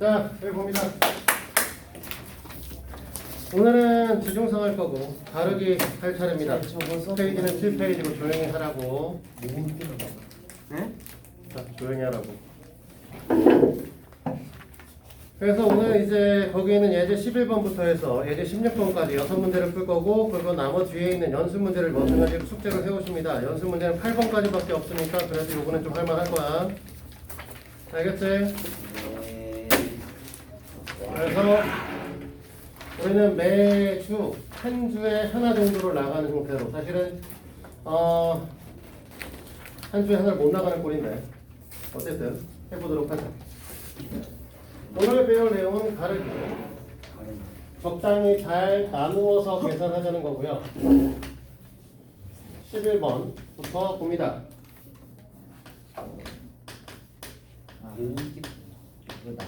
자, 여기 봅니다. 오늘은 지중성 할 거고 다루기 할 차례입니다. 페이지는 7페이지고 조용히 하라고. 네? 자, 조용히 하라고. 그래서 오늘 이제 거기 있는 예제 11번부터 해서 예제 16번까지 6문제를 풀 거고, 그리고 나머지 뒤에 있는 연습 문제를 마찬가지로 숙제로 세우십니다. 연습 문제는 8번까지밖에 없으니까 그래서 요거는 좀 할만할 거야. 알겠지? 네. 그래서 우리는 매주 한 주에 하나 정도를 나가는 형태로, 사실은 한 주에 하나를 못 나가는 꼴인데 어쨌든 해보도록 하자. 오늘 배울 내용은 가르기. 적당히 잘 나누어서 계산하자는 거고요. 11번부터 봅니다. 이거다.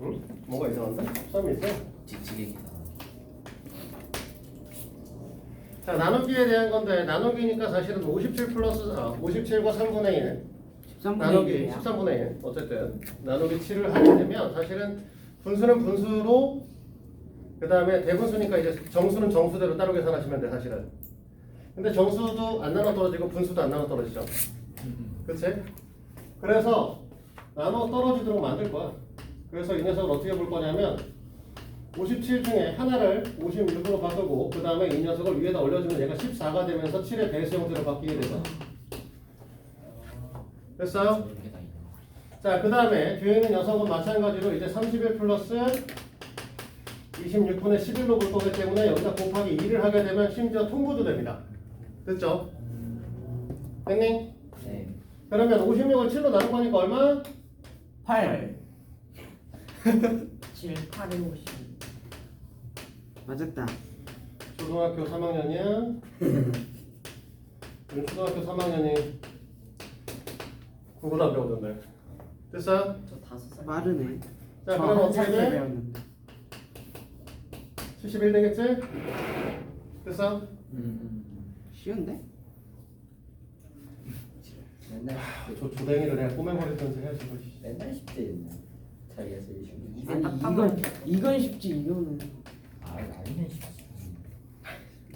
응? 뭐가 이상한데? 썸이 있어? 직직의 기사. 자, 나누기에 대한 건데, 나누기니까 사실은 57 플러스 57과 3분의 1 나누기 13분의 1 어쨌든 나누기 7을 하게 되면 사실은 분수는 분수로, 그 다음에 대분수니까 이제 정수는 정수대로 따로 계산하시면 돼 사실은. 근데 정수도 안 나눠 떨어지고 분수도 안 나눠 떨어지죠. 그치? 그래서 나눠 떨어지도록 만들 거야. 그래서 이 녀석을 어떻게 볼 거냐면 57 중에 하나를 56으로 바꾸고, 그 다음에 이 녀석을 위에다 올려주면 얘가 14가 되면서 7의 배수 형태로 바뀌게 되죠. 됐어요? 자, 그 다음에 뒤에 있는 녀석은 마찬가지로 이제 31 플러스 26분의 11로 볼 거기 때문에 여기다 곱하기 2를 하게 되면 심지어 통분도 됩니다. 됐죠? 됐니? 네. 그러면 56을 7로 나눌 거니까 얼마? 8 7, 8에 50 맞았다. 초등학교 3학년이야. 우리 초등학교 3학년이 구분 안 배우던데. 됐어요? 저 5살. 빠르네. 자, 그럼 어떻게 돼? 배웠는데. 71 되겠지? 됐어? 쉬운데? 맨날 저 조댕이를 내가 꼬매버렸던지 해야지. 맨날 10대였네. 자기가 제일 쉬운. 아니 이건 쉽지 이거는. 아니면 쉽지.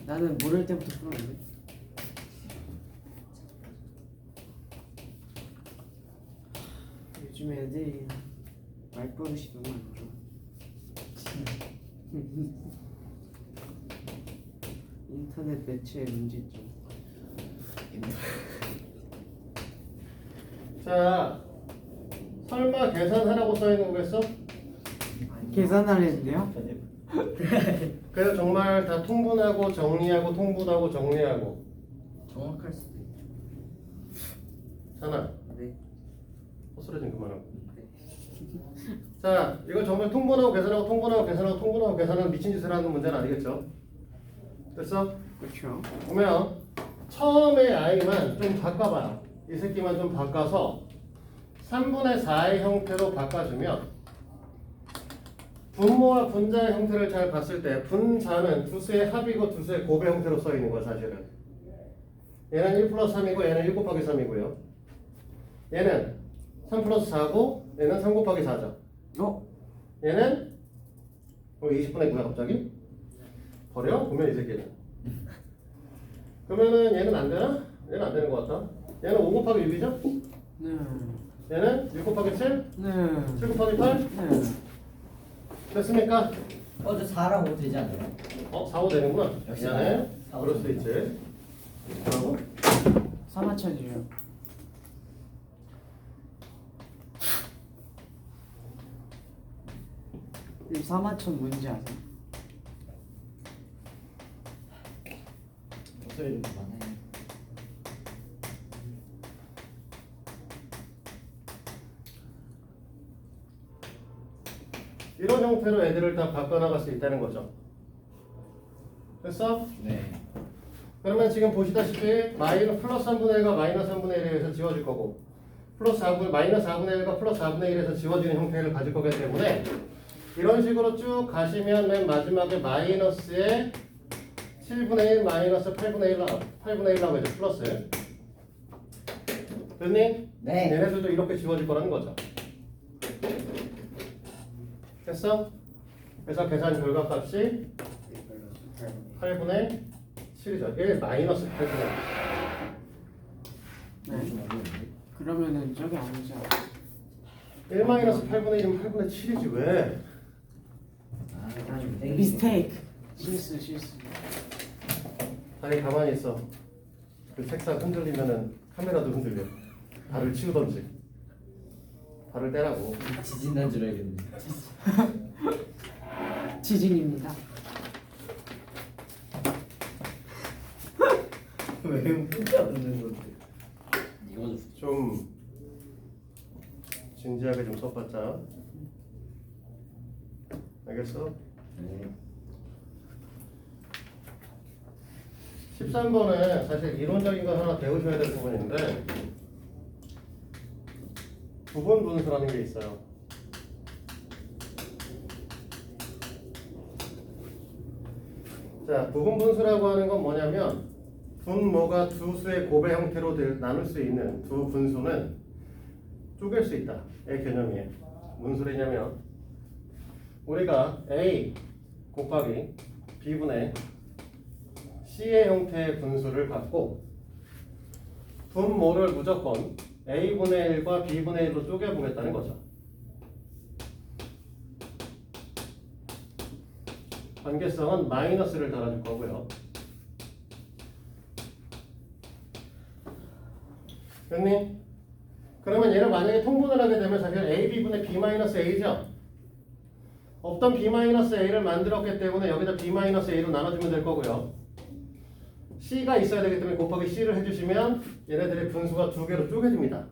나는 모를 때부터 풀었는데. 요즘 애들이 말버릇이 너무 안 좋아. 인터넷 매체의 문제점. 자, 설마 계산하라고 써있는 거겠어? 계산하랬는데요? 그래서 정말 다 통분하고 정리하고 통분하고 정리하고. 정확할 수도 있고. 자나, 네. 헛소리 좀 그만하고. 자, 이거 정말 통분하고 계산하고 통분하고 계산하고 통분하고 계산하는 미친 짓을 하는 문제는 아니겠죠? 됐어? 그렇죠. 보면 처음에 i만 좀 바꿔봐요. 이 새끼만 좀 바꿔서 3분의 4의 형태로 바꿔주면 분모와 분자의 형태를 잘 봤을 때 분자는 두수의 합이고 두수의 곱의 형태로 써있는 거야 사실은. 얘는 1 플러스 3이고 얘는 1 곱하기 3이고요. 얘는 3 플러스 4고 얘는 3 곱하기 4죠. 얘는 20분의 9야 갑자기? 버려? 보면 이 새끼는. 그러면은 얘는 안 되나? 얘는 안 되는 것 같다. 얘는 5 곱하기 6이죠? 네. 얘는 6 곱하기 7? 네. 7 곱하기 8? 네. 됐습니까? 저 4랑 5 되지 않아요? 4, 5 되는구나. 역시 미안해. 사, 오 그럴 수도 있지. 뭐라고? 3하천이에요. 이 3하천 뭔지 아세요? 목소리 좀 그만해. 이런 형태로 애들을 다 바꿔나갈 수 있다는 거죠. 됐어? 네. 그러면 지금 보시다시피 마이너스 플러스 3분의 1과 마이너스 3분의 1에 의해서 지워질 거고, 플러스 4분, 마이너스 4분의 1과 플러스 4분의 1에서 지워지는 형태를 가질 거기 때문에 이런 식으로 쭉 가시면 맨 마지막에 마이너스에 7분의 1 마이너스 8분의 1라고 해줘. 플러스. 됐니? 네. 얘네들도 이렇게 지워질 거라는 거죠. 됐어? 그래서 계산 결과값이 8분의 7이죠. 1 마이너스 8분의 네. 그러면은 저게 아니죠. 1. 1 마이너스 8분의 1이면 8분의 7이지 왜? 미스테이크. 실수. 아니 가만히 있어. 그 책상 흔들리면은 카메라도 흔들려. 발을 치우던지. 발을 떼라고. 지진 난 줄 알겠네. 지진입니다. 왜 혼자 웃는 건데? 이거 좀 진지하게 좀 써봤자. 알겠어? 네. 13번은 사실 이론적인 거 하나 배우셔야 될 부분인데 부분 분수라는 게 있어요. 자, 부분 분수라고 하는 건 뭐냐면 분모가 두 수의 곱의 형태로 나눌 수 있는 두 분수는 쪼갤 수 있다. 의 개념이에요. 무슨 소리냐면 우리가 A 곱하기 B분의 C의 형태의 분수를 갖고 분모를 무조건 A분의 1과 B분의 1로 쪼개보겠다는 거죠. 관계성은 마이너스를 달아줄 거고요. 됐니? 그러면 얘를 만약에 통분을 하게 되면 사실 AB분의 B-A죠? 없던 B-A를 만들었기 때문에 여기다 B-A로 나눠주면 될 거고요. C가 있어야 되기 때문에 곱하기 C를 해주시면 얘네들의 분수가 두 개로 쪼개집니다.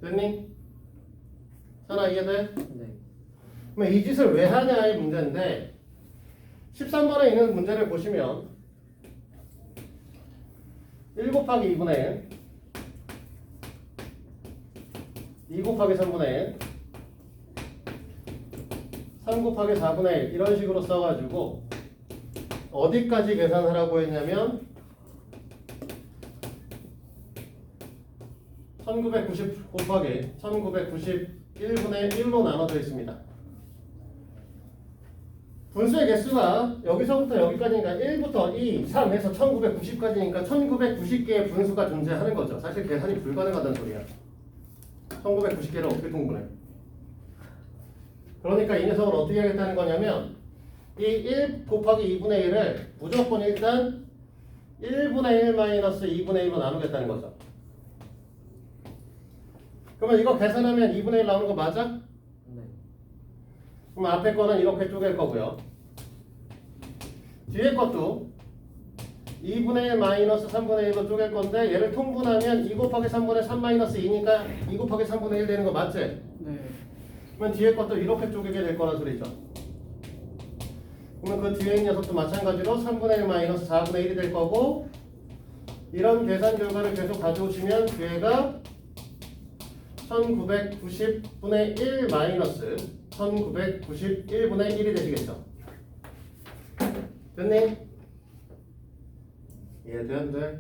됐니? 하나 이해돼? 네. 그럼 이 짓을 왜 하냐의 문제인데 13번에 있는 문제를 보시면 1 곱하기 2분의 1 2 곱하기 3분의 1 3 곱하기 4분의 1 이런 식으로 써가지고 어디까지 계산하라고 했냐면 1990 곱하기 1991분의 1로 나눠져 있습니다. 분수의 개수가 여기서부터 여기까지니까 1부터 2, 3 해서 1990까지니까 1990개의 분수가 존재하는 거죠. 사실 계산이 불가능하다는 소리야. 1990개를 어떻게 통분해? 그러니까 이 녀석을 어떻게 하겠다는 거냐면 이 1 곱하기 2분의 1을 무조건 일단 1분의 1 마이너스 2분의 1로 나누겠다는 거죠. 그러면 이거 계산하면 2분의 1 나오는 거 맞아? 네. 그럼 앞에 거는 이렇게 쪼갤 거고요. 뒤에 것도 2분의 1 마이너스 3분의 1로 쪼갤 건데 얘를 통분하면 2 곱하기 3분의 3 마이너스 2니까 2 곱하기 3분의 1 되는 거 맞지? 네. 그러면 뒤에 것도 이렇게 쪼개게 될 거란 소리죠. 그러면 그 뒤에 있는 녀석도 마찬가지로 3분의 1 마이너스 4분의 1이 될 거고 이런 계산 결과를 계속 가져오시면 뒤에가 1990분의 1 마이너스 1991분의 1이 되시겠죠. 됐니? 이해돼 안 돼?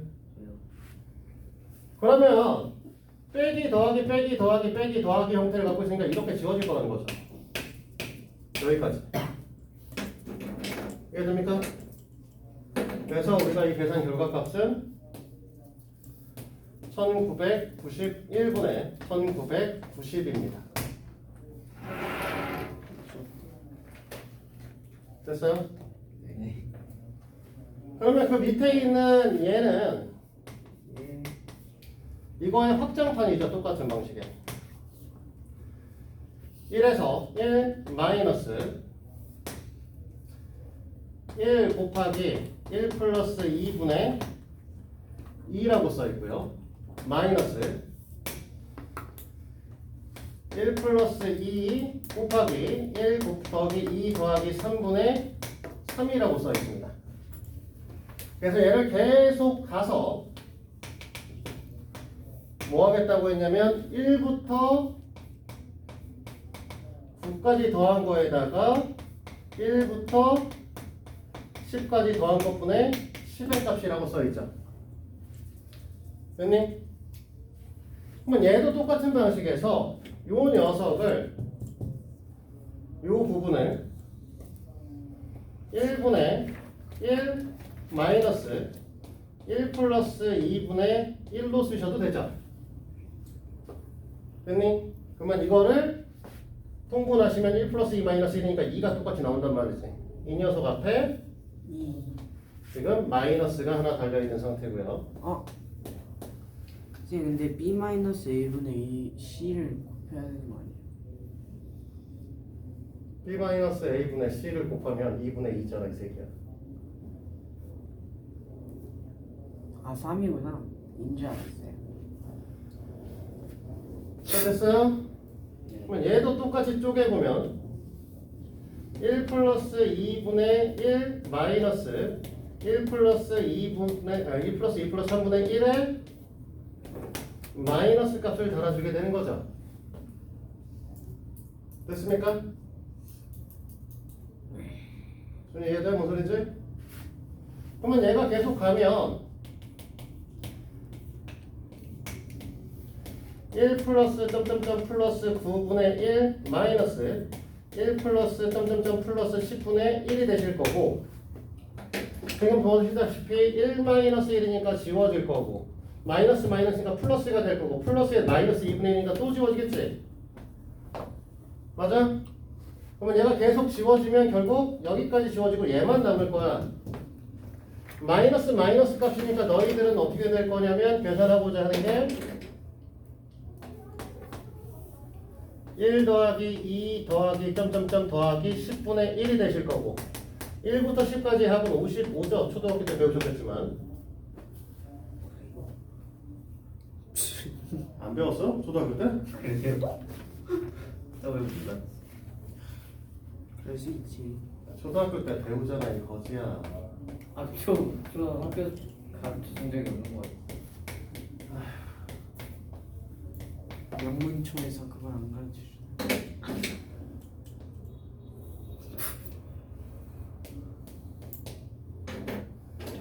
그러면 빼기 더하기 빼기 더하기 빼기 더하기 형태를 갖고 있으니까 이렇게 지워질 거라는 거죠. 여기까지. 이해됩니까? 그래서 우리가 이 계산 결과값은 1991분의 1990입니다. 됐어요? 네. 그러면 그 밑에 있는 얘는 예. 이거의 확장판이죠. 똑같은 방식에 1에서 1 마이너스 1 곱하기 1 플러스 2분의 2라고 써있고요. 마이너스 1 플러스 2 곱하기 1 곱하기 2 더하기 3분의 3이라고 써있습니다. 그래서 얘를 계속 가서 뭐 하겠다고 했냐면 1부터 9까지 더한 거에다가 1부터 10까지 더한 것분의 10의 값이라고 써있죠. 됐니? 그러면 얘도 똑같은 방식에서 요 녀석을 요 부분을 1분의 1 마이너스 1 플러스 2분의 1로 쓰셔도 되죠. 됐니? 그러면 이거를 통분하시면 1 플러스 2 마이너스 1이니까 2가 똑같이 나온단 말이지. 이 녀석 앞에 2. 지금 마이너스가 하나 달려있는 상태고요. 선생님 근데 B-A분의 2 C를 곱해야 되는 거 아니에요? B-A분의 C를 곱하면 2분의 2잖아 이 새끼야. 아 3이구나. 인줄 알았어요. 자, 됐어요? 그러면 얘도 똑같이 쪼개보면 1 플러스 2분의 1 마이너스 1 플러스 2분의 1 플러스 2 플러스 3분의 1에 마이너스 값을 달아주게 되는 거죠. 됐습니까? 준이 이해돼? 뭔 소린지? 그러면 얘가 계속 가면 1 플러스 점점점 플러스 9분의 1 마이너스 1 플러스 점점점 플러스 10분의 1이 되실 거고, 지금 보시다시피 1 마이너스 1이니까 지워질 거고, 마이너스 마이너스니까 플러스가 될 거고, 플러스에 마이너스 2분의 1이니까 또 지워지겠지? 맞아? 그러면 얘가 계속 지워지면 결국 여기까지 지워지고 얘만 남을 거야. 마이너스 마이너스 값이니까 너희들은 어떻게 될 거냐면 계산하고자 하는 게 1 더하기 2 더하기 점점점 더하기 10분의 1이 되실 거고, 1부터 10까지 합은 55죠. 초등학교 때 배우셨겠지만. 안 배웠어? 초등학교 때? 더왜 몰라? 그럴 수 있지. 초등학교 때 배우잖아 이 거지야. 저 학교 가르쳐 준 적이 없는 거 같아. 영문초에서 그걸 안 가르쳐 주나?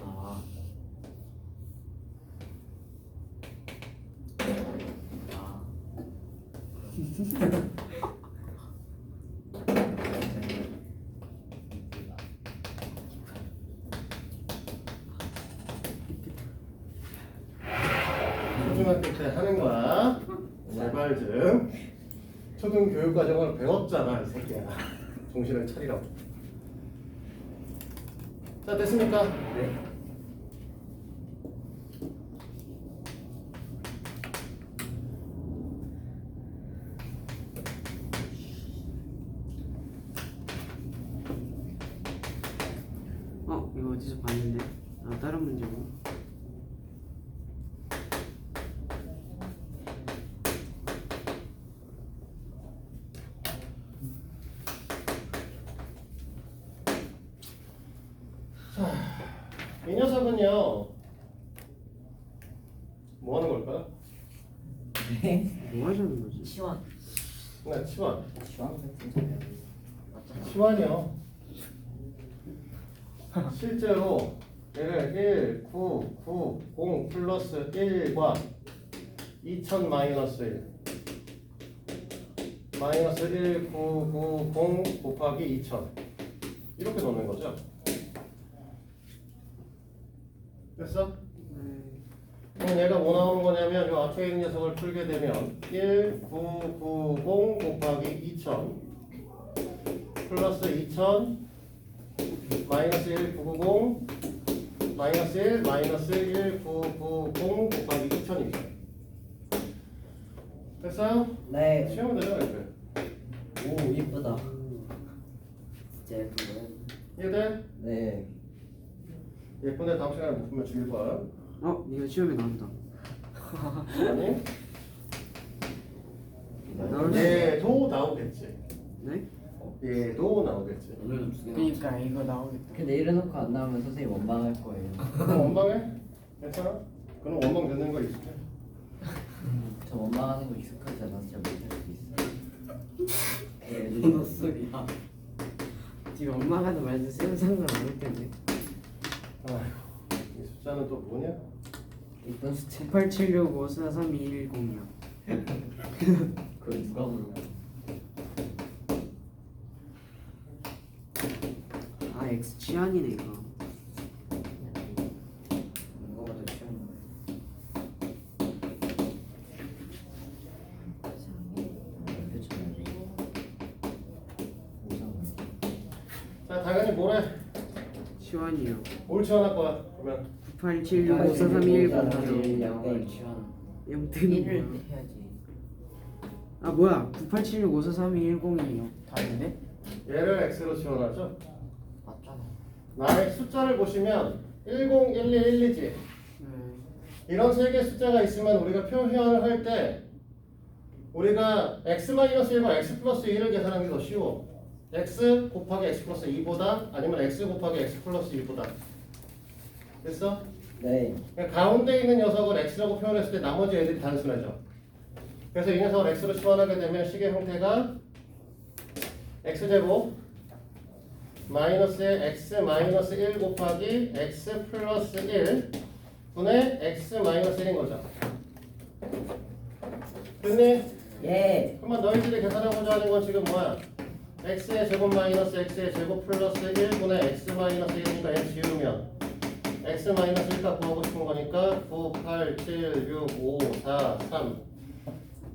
아. 초등학교 때 하는 거야. 제발 좀. 초등 교육 과정을 배웠잖아 이 새끼야. 정신을 차리라고. 자, 됐습니까? 네. 이거 어디서 봤는데? 다른 문제고. 이 녀석은요. 뭐 하는 걸까? 뭐 하자는 거지? 치환. 네, 치환. 치환 같은 소리. 맞잖아. 치환이요. 실제로 얘를 1, 9, 9, 0 플러스 1과 2000 마이너스 1 마이너스 1, 9, 9, 0 곱하기 2000 이렇게 넣는 거죠. 됐어? 그럼 얘가 뭐 나오는 거냐면 이 앞에 있는 녀석을 풀게 되면 1, 9, 9, 0 곱하기 2000 플러스 2000 마이너스 1, 9, 9, 0 마이너스 1, 마이너스 1, 9, 9, 0 곱하기 2000입니다. 됐어요? 네. 시험은 되잖아 이제. 오 이쁘다. 진짜 예쁘네. 이해돼? 네. 예쁜데 다음 시간에 못 보면 죽일 거야. 이거 시험에 나온다. 아니? 나올 수- 얘도 나오겠지. 네? 얘도 나오겠지. 오늘도 두 개. 그러니까 이거 나오겠다. 근데 이래놓고 안 나오면 선생님 원망할 거예요. 그럼 원망해? 괜찮아? 그럼 원망 듣는 거 있을게. 저 원망하는 거 익숙하지 않아서 잘 못할 수도 있어. 무슨 소리야? 지금 엄마가 하는 말도 쌤 상관 안 텐데. 아휴, 이 숫자는 또 뭐냐? 어떤 숫자? 9876543210이요. 그걸 누가 부르냐? 아 X 취향이네 이거. 누가 봐도 취한 거야. 자, 당연히 뭐래? 시원이요. 뭘 지원할 거야? 그러면 9876543210이요. 양대일 취한. 영등이 1을 뭐야? 해야지. 아 뭐야? 9876543210이요. 다른데? 얘를 x로 지원하죠. 맞잖아. 나의 숫자를 보시면 1011이지. 네. 이런 세 개의 숫자가 있으면 우리가 표현을 할 때 우리가 x-1과 x 플러스 1을 계산하는 게 더 쉬워. x 곱하기 x 플러스 2보다 아니면 x 곱하기 x 플러스 2보다. 됐어? 네. 그냥 가운데 있는 녀석을 x라고 표현했을 때 나머지 애들이 단순하죠. 그래서 이 녀석을 x로 치환하게 되면 식의 형태가 x제곱 마이너스의 x 마이너스 1 곱하기 x 플러스 1 분의 x 마이너스 1인 거죠. 됐니? 예. 그러면 너희들이 계산하고자 하는 건 지금 뭐야? x의 제곱 마이너스 x의 제곱 플러스 1 분의 x 마이너스 1이니까 얘 지우면 x 마이너스 1값 구하고 싶은 거니까 9, 8, 7, 6, 5, 4, 3,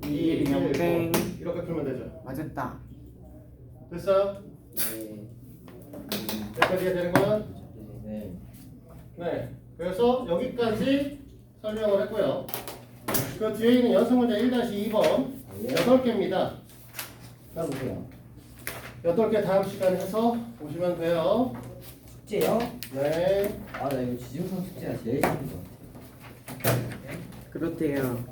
2, 1, 0 땡. 이렇게 풀면 되죠. 맞았다. 됐어요? 네. 여기까지 되는 거야? 네. 네. 그래서 여기까지 설명을 했고요. 그 뒤에 있는 연습 문제 1-2번 8개입니다. 해보세요. 8개 다음 시간에 해서 보시면 돼요. 숙제요? 네. 아, 나 이거 지중성 숙제가 제일 싫은 거 같아. 그렇대요.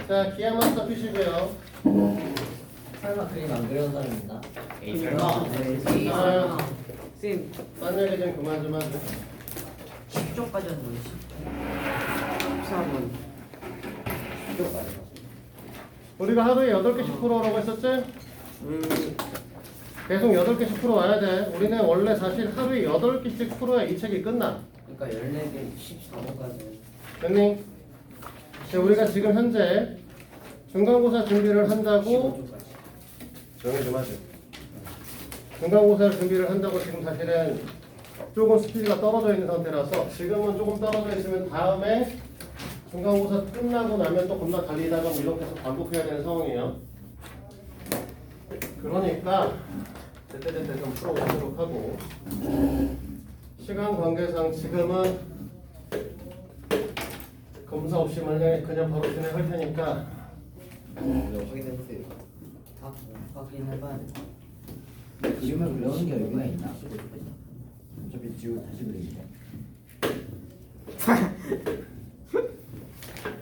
자, 기하마스터 피시고요. 설마 그림 안 그려온 사람 있나? 에이 설마. 설마. 아, 쌤 딴 얘기 좀 그만 좀 하세요. 10조까지 하는 거지. 14번. 10조까지. 우리가 하루에 8개씩 풀어오라고 했었지? 계속 8개씩 풀어와야 돼. 우리는 원래 사실 하루에 8개씩 풀어야 이 책이 끝나. 그러니까 14개 14번까지. 됐니? 우리가 지금 현재 중간고사 준비를 한다고 15조까지. 조용히 좀 하죠. 중간고사 준비를 한다고 지금 사실은 조금 스피드가 떨어져 있는 상태라서 지금은 조금 떨어져 있으면 다음에 중간고사 끝나고 나면 또 겁나 달리다가 뭐 이렇게 해서 반복해야 되는 상황이에요. 그러니까 제때제때 좀 풀어보도록 하고 시간 관계상 지금은 검사 없이 만약에 그냥 바로 진행할 테니까 확인해보세요. 다 확인해봐야 돼. 그림을 그려는 게 의미가 있나? 어차피 지우고 다시 그리는데.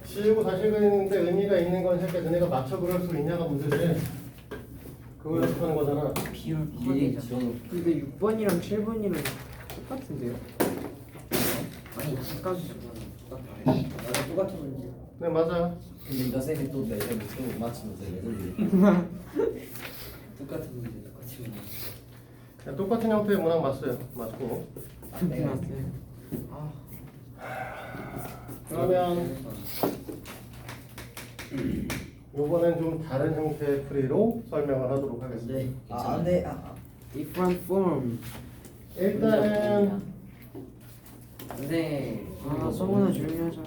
지우고 다시 그리는데 의미가 있는 건 이렇게 너네가 맞춰 그릴 수 있냐가 문제지. 그거 연습하는 거잖아. 비율 미리 지워놓고. 근데 6번이랑 7번이랑 똑같은데요? 아니 똑같이 나도 똑같은 문제. 네 맞아. 근데 이거 쌤이 또 내가 또못 맞추면서 얘들이 똑같은 문제 똑같이 문제. 그냥 똑같은 형태의 문항 맞어요. 맞고. 내가 맞아요. 아 그러면 요번엔 좀 다른 형태의 풀이로 설명을 하도록 하겠습니다. 네. 안돼. Different form. 일단은 네. 아 성훈아 조용히 하자.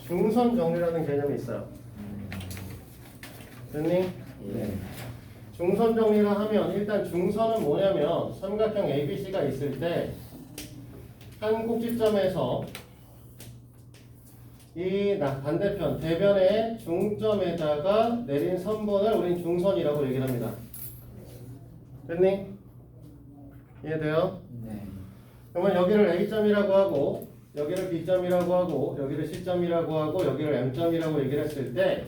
중선 정리라는 개념이 있어요. 됐니? 네. 중선 정리라 하면 일단 중선은 뭐냐면 삼각형 ABC가 있을 때 한 꼭지점에서 이 반대편 대변의 중점에다가 내린 선분을 우린 중선이라고 얘기를 합니다. 됐니? 이해돼요? 네. 그러면 여기를 A점이라고 하고 여기를 B점이라고 하고 여기를 C점이라고 하고 여기를 M점이라고 얘기를 했을 때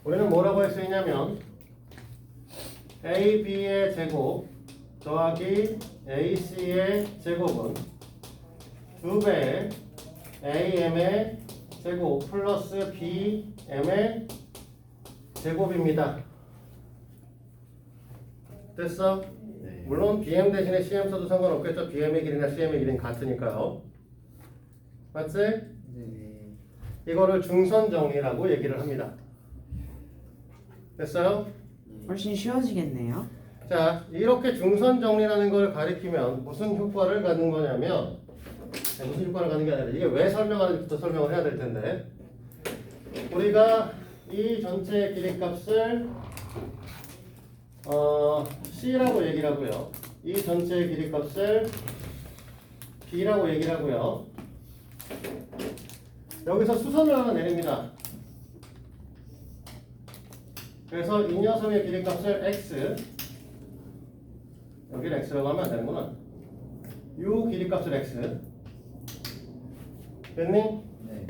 우리는 뭐라고 할 수 있냐면 A, B의 제곱 더하기 AC의 제곱은 2배의 AM의 제곱 플러스 BM의 제곱입니다. 됐어? 네. 물론 BM 대신에 CM 써도 상관없겠죠. BM의 길이나 CM의 길이는 같으니까요. 맞지? 네. 이거를 중선 정리라고 얘기를 합니다. 됐어요? 훨씬 쉬워지겠네요. 자, 이렇게 중선 정리라는 걸 가리키면 무슨 효과를 갖는 거냐면, 무슨 효과를 갖는 게 아니라 이게 왜 설명하는지부터 설명을 해야 될 텐데, 우리가 이 전체 길이값을 C라고 얘기를 하고요. 이 전체의 길이값을 B라고 얘기를 하고요. 여기서 수선을 하나 내립니다. 그래서 이 녀석의 길이값을 X, 여기를 X라고 하면 안 되는구나. 요 길이값을 X. 됐니? 네.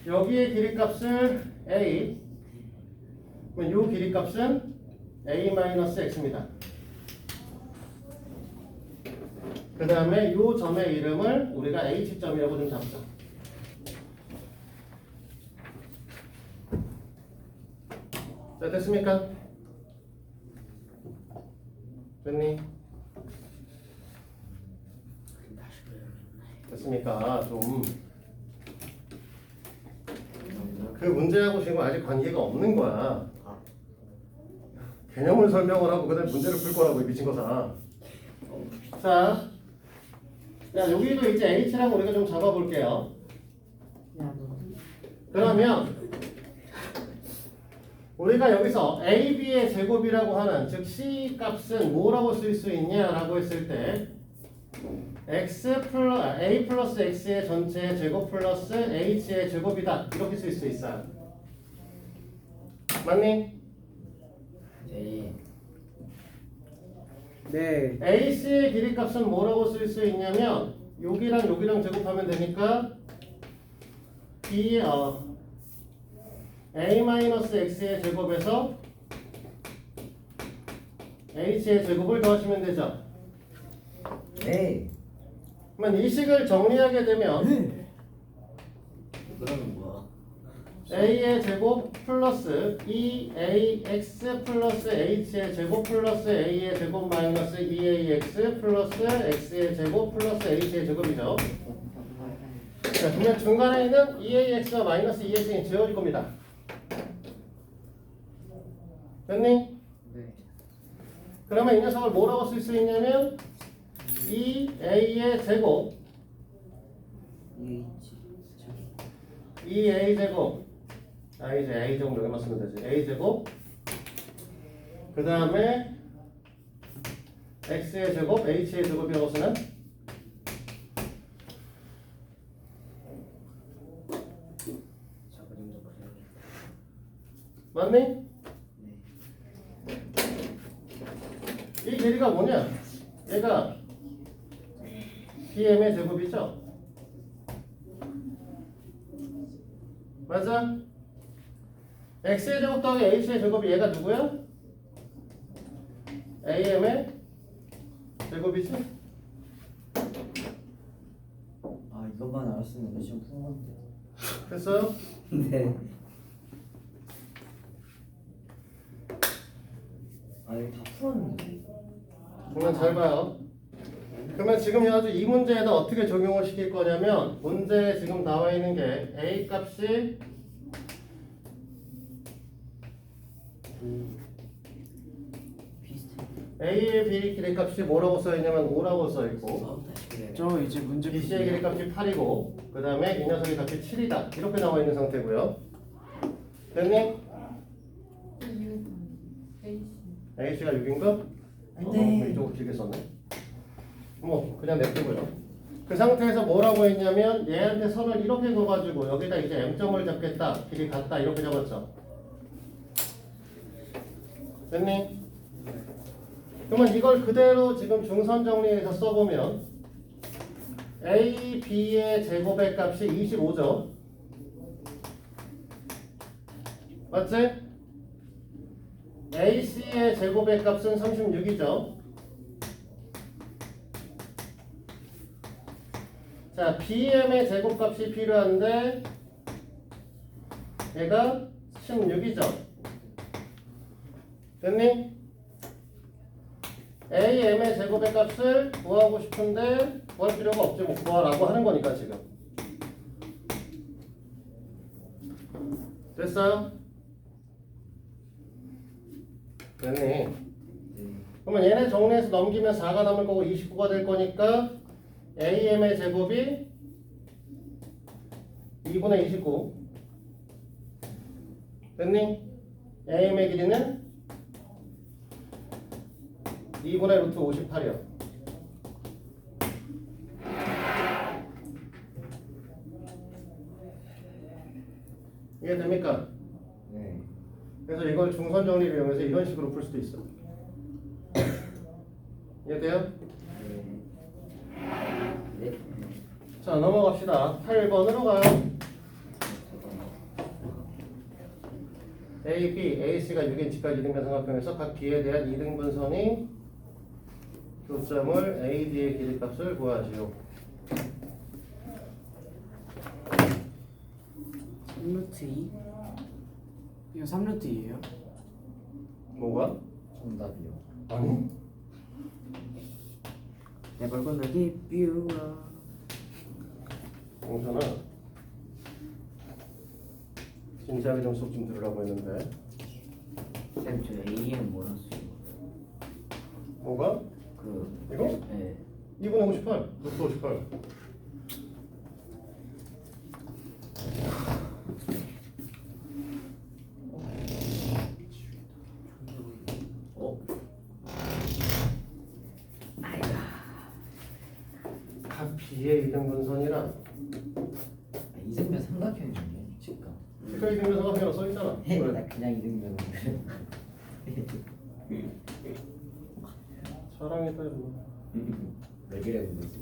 여기의 길이값을 A. 그럼 요 길이값은 A-X입니다. 그 다음에 요 점의 이름을 우리가 H점이라고 좀 잡죠. 자, 됐습니까? 됐니? 됐습니까? 좀 그 문제하고 지금 아직 관계가 없는 거야. 개념을 설명을 하고 그다음에 문제를 풀 거라고 이 미친 거사. 자, 야 여기도 이제 H라고 우리가 좀 잡아볼게요. 그러면 우리가 여기서 A, B의 제곱이라고 하는 즉 C 값은 뭐라고 쓸 수 있냐라고 했을 때 A 플러스 X의 전체 제곱 플러스 H의 제곱이다 이렇게 쓸 수 있어요. 맞니? 네. 네. AC의 길이값은 뭐라고 쓸 수 있냐면 여기랑 제곱하면 되니까 A-X의 제곱에서 H의 제곱을 더하시면 되죠. 네. 그러면 이 식을 정리하게 되면 그러면 뭐야? A의 제곱 플러스 2AX 플러스 H의 제곱 플러스 A의 제곱 마이너스 2AX 플러스 X의 제곱 플러스 H의 제곱이죠. 자, 그러면 중간에 있는 2AX와 마이너스 2X는 지워질 겁니다. 됐니? 네. 그러면 이 녀석을 뭐라고 쓸 수 있냐면 2A의 제곱 2A 제곱 이제 A 제곱 여기만 쓰면 되지. A 제곱 그 다음에 X의 제곱 H의 제곱이라고 쓰는 맞니? 이 길이가 뭐냐? 얘가 BM의 제곱이죠? 맞아? X의 제곱 더하기 H의 제곱이 얘가 누구야? AM의 제곱이지? 아 이것만 알았으면 내 시험 푼 건데. 됐어요? 네. 아 이거 다 풀었는데. 그러면 잘 봐요. 그러면 지금 아주 이 문제에다 어떻게 적용을 시킬 거냐면 문제에 지금 나와 있는 게 A 값이 A의 B 길이값이 뭐라고 써있냐면 5라고 써있고 저 이제 문제 BC의 길이값이 8이고 그 다음에 이 녀석의 값이 7이다 이렇게 나와 있는 상태고요. 됐니? A씨가 6인가? 네. 이쪽으로 길게 썼네. 뭐 그냥 냅두고요. 그 상태에서 뭐라고 했냐면 얘한테 선을 이렇게 그어가지고 여기다 이제 M점을 잡겠다 길이 같다 이렇게 잡았죠. 됐니? 그러면 이걸 그대로 지금 중선 정리해서 써보면 A, B의 제곱의 값이 25죠. 맞지? AC의 제곱의 값은 36이죠. 자, BM의 제곱값이 필요한데 얘가 16이죠. 됐니? AM의 제곱의 값을 구하고 싶은데 구할 필요가 없지. 뭐 구하라고 하는 거니까 지금. 됐어요? 됐니? 네. 그러면 얘네 정리해서 넘기면 4가 남을 거고 29가 될 거니까 AM의 제곱이 2분의 29. 됐니? AM의 길이는 2분의 루트 58이요. 이해 됩니까? 네. 그래서 이걸 중선 정리를 이용해서 이런 식으로 풀 수도 있어. 이해돼요? 네. 자, 넘어갑시다. 8번으로 가요. A, B, A, C가 6인치까지 이등변 삼각형에서 각 B에 대한 이등분선이 교점을 A, D의 길이값을 구하지요. 3루트 2? 이거 3루트 2예요? 뭐가? 정답이요. 아니? 내발 건너기 뷰가 공선아, 진지하게 좀 수업 좀 들으라고 했는데. 쌤, 저 AM 몰랐어요. 뭐가? 이거? 네. 2분의 58, 루트 58. 각 B의 이등분선이란 이등변 삼각형이네. 직각. 그러니까 이등변 삼각형으로 써있잖아. 나 왜? 그냥 이등변. 사랑했다 이거. 왜 그래 보지?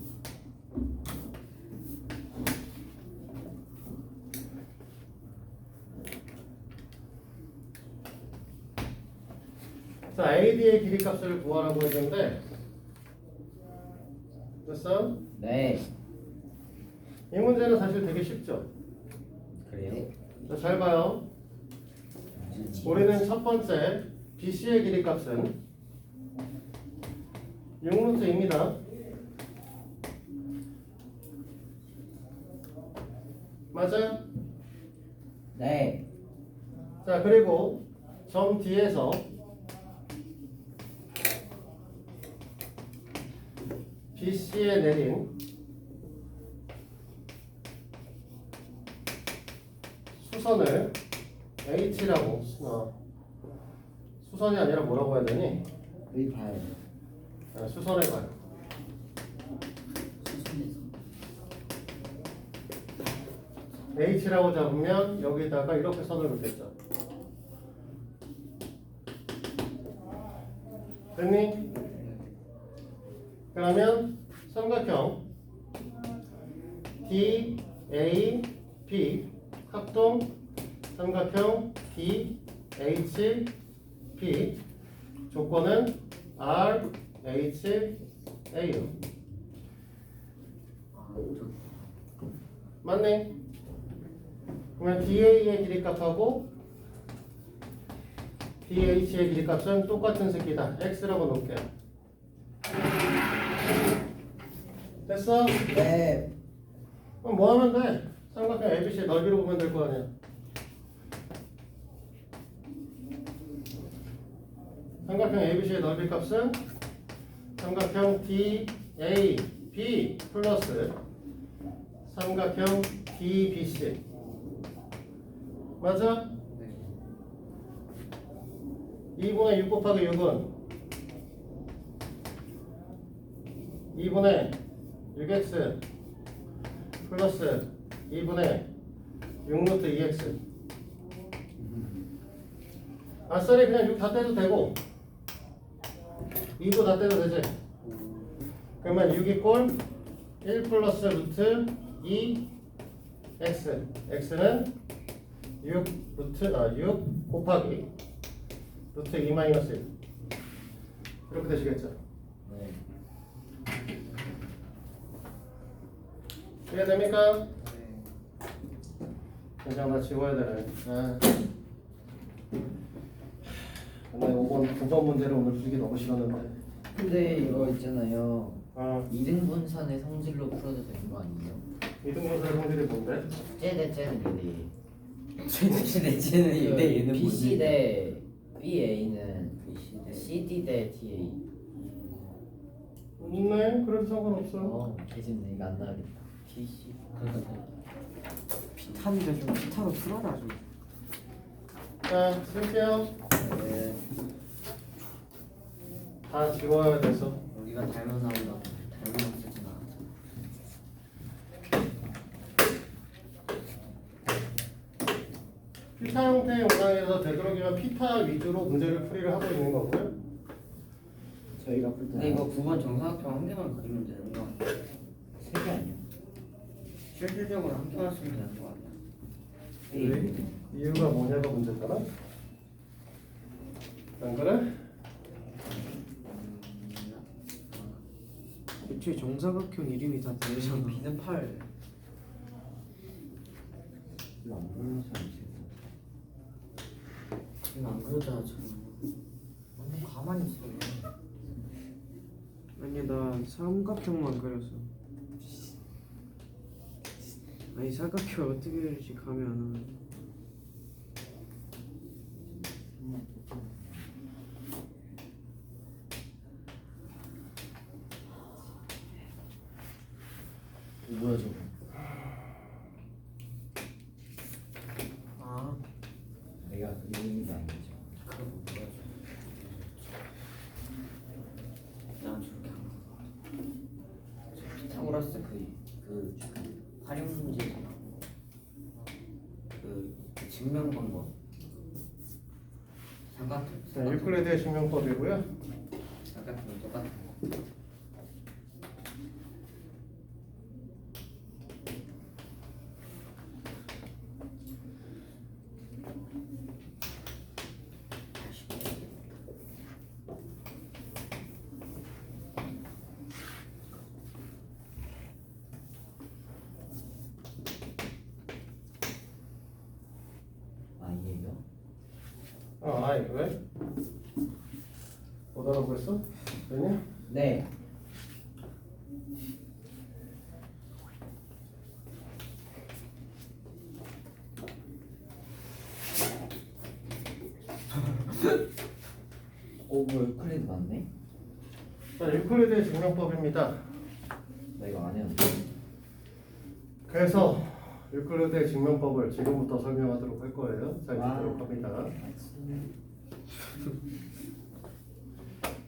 자, AD의 길이값을 구하라고 했는데 됐어? 네. 이 문제는 사실 되게 쉽죠? 그래요? 자, 잘 봐요. 우리는 첫 번째 BC의 길이값은 6루트입니다. 맞아요? 네. 자, 그리고 점 D에서 BC에 내린 수선을 H라고 수선이 아니라 뭐라고 해야 되니? 여기 봐요. 수선을 봐요. H라고 잡으면 여기다가 이렇게 선을 긋겠죠. 됐니? 그러면 삼각형 D, A, B 합동 삼각형 D, H, B 조건은 R, H, A요. 맞네? 그러면 DA의 길이값하고 DH의 길이값은 똑같은 새끼다. X라고 놓을게요. 됐어? 네. 그럼 뭐 하면 돼? 삼각형 ABC의 넓이로 보면 될 거 아니야. 삼각형 ABC의 넓이 값은 삼각형 DAB 플러스 삼각형 DBC. 맞아? 2분의 6 곱하기 6은 2분의 6x 플러스 2분의 6루트 2x. 아싸리 그냥 6 다 떼도 되고 2도 다 떼도 되지. 그러면 6 이꼴 1 플러스 루트 2 x. x는 6 곱하기 루트 2 마이너스 1. 이렇게 되시겠죠. 네. 이해됩니까? 그냥 다 지워야 되네. 아. 근데 5번 9번 문제를 오늘 풀기 너무 싫었는데. 근데 이거 있잖아요. 아, 이등분산의 성질로 풀어도 되는 거 아니에요? 이등분살 성질이 뭔데? 쟤는 얘네. 쟤는 얘는 BC 대 BA는 CD 대 DA. 있네. 그래도 상관없어. 개진네. 이거 안 나가겠다. BC. 피탄인데 좀 피탄을 풀어라 좀. 자, 쓸게요. 네. 다 지워야 돼서. 우리가 닮은 나오다. 닮은 쓰진 않았잖아. 피타 형태의 영상에서 되도록이면 피타 위주로 문제를 풀이를 하고 있는 거고요. 저희가 풀 근데 때. 이거 9번 정사각형 한 개만 그리면 되는 거 아니야? 3개 아니야? 실질적으로 한 개만 쓰면 되는 거 아니야? 왜? 이유가 뭐냐가 문제잖아. 안 그래? 애초에 정사각형 이름이 다 다르잖아. B는 8. 이거 안 보는 사람이 이거 안 그러잖아 지금. 가만히 있어. 아니 나 삼각형만 그렸어. 아니 삼각형 어떻게 그릴지 감이 안 오네. 뭐야 저거? 아 내가 그리는 게 아니죠. 그거 뭐야 난 저렇게 한 거. 피타고라스 그 활용 문제잖아. 그 증명 방법. 삼각형. 자, 유클리드의 증명법이고요. 삼각형 똑같은 거. 아니에요? 아이 왜? 못 알아보겠어? 왜냐? 네. 뭐 유클리드 맞네? 자, 유클리드의 증명법입니다. 나 이거 안 했는데. 그래서 유클리드의 증명법을 지금부터 설명하도록 할 거예요. 잘 듣도록 합니다.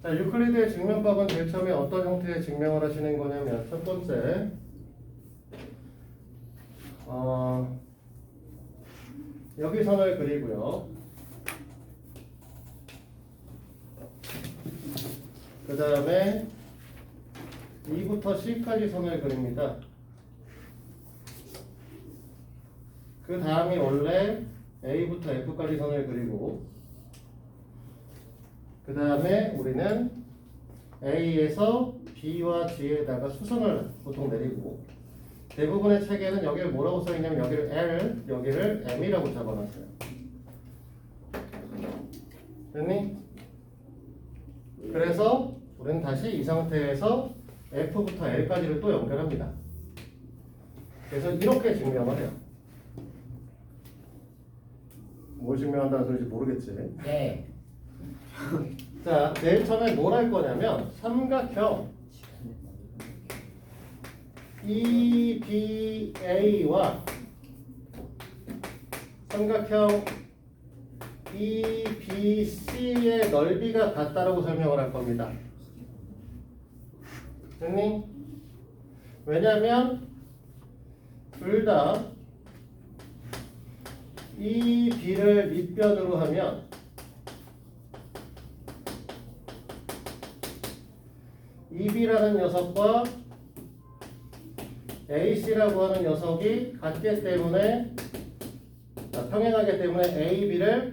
자, 유클리드의 증명법은 제일 처음에 어떤 형태의 증명을 하시는 거냐면 첫 번째 여기 선을 그리고요. 그 다음에 E부터 C까지 선을 그립니다. 그 다음이 원래 A부터 F까지 선을 그리고 그 다음에 우리는 A에서 B와 G에다가 수선을 보통 내리고 대부분의 책에는 여기를 뭐라고 써있냐면 여기를 L, 여기를 M이라고 적어놨어요. 됐니? 그래서 우리는 다시 이 상태에서 F부터 L까지를 또 연결합니다. 그래서 이렇게 증명을 해요. 뭘 증명한다는 소리인지 모르겠지. 네. 자, 제일 처음에 뭘 할 거냐면 삼각형 EBA와 삼각형 EBC의 넓이가 같다라고 설명을 할 겁니다. 됐니? 왜냐하면 둘 다 EB를 밑변으로 하면 EB라는 녀석과 AC라고 하는 녀석이 같기 때문에 평행하기 때문에 AB를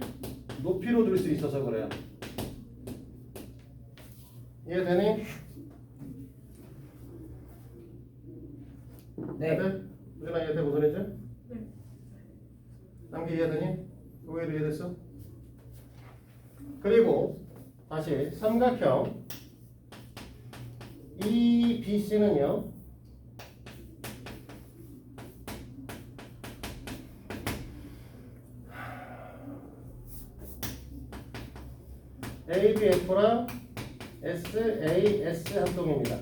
높이로 둘 수 있어서 그래요. 이해되니? 네. 우진아 이해돼 무슨 얘기지? 남기 이해되니? 의외로 이해됐어? 그리고 다시 삼각형 EBC는요 ABF랑 SAS 합동입니다.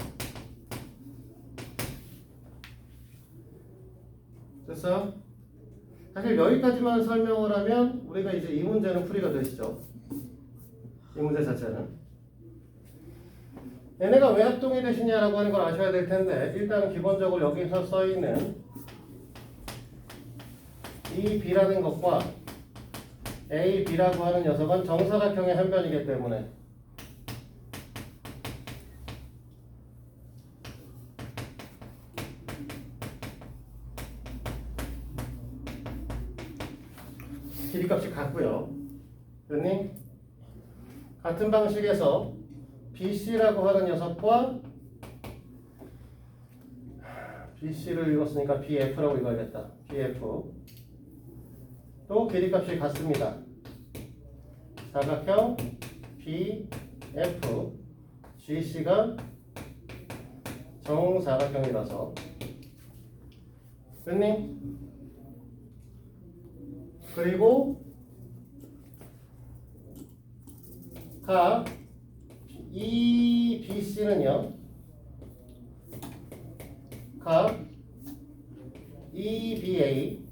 됐어? 사실 여기까지만 설명을 하면 우리가 이제 이 문제는 풀이가 되시죠. 이 문제 자체는. 얘네가 왜 합동이 되시냐라고 하는 걸 아셔야 될 텐데 일단 기본적으로 여기서 써있는 이 B라는 것과 A, B라고 하는 녀석은 정사각형의 한 변이기 때문에 길이값이 같고요. 그러니 같은 방식에서 BC라고 하는 녀석과 BC를 읽었으니까 BF라고 읽어야겠다. BF 또 길이값이 같습니다. 사각형 BF GC가 정사각형이라서 됐니? 그리고 각 EBC는요 각 EBA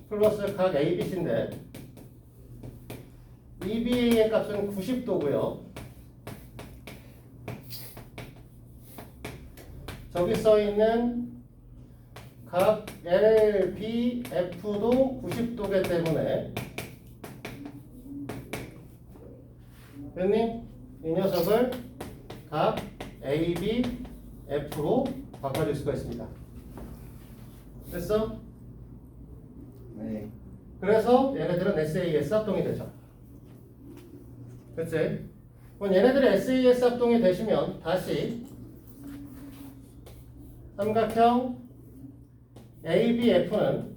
플러스 각 ABC인데 EBA의 값은 90도고요. 저기 써있는 각 LBF도 90도기 때문에 됐니? 이 녀석을 각 ABF로 바꿔줄 수가 있습니다. 됐어? 네. 그래서 얘네들은 SAS 합동이 되죠. 그치? 그럼 얘네들이 SAS 합동이 되시면 다시 삼각형 ABF는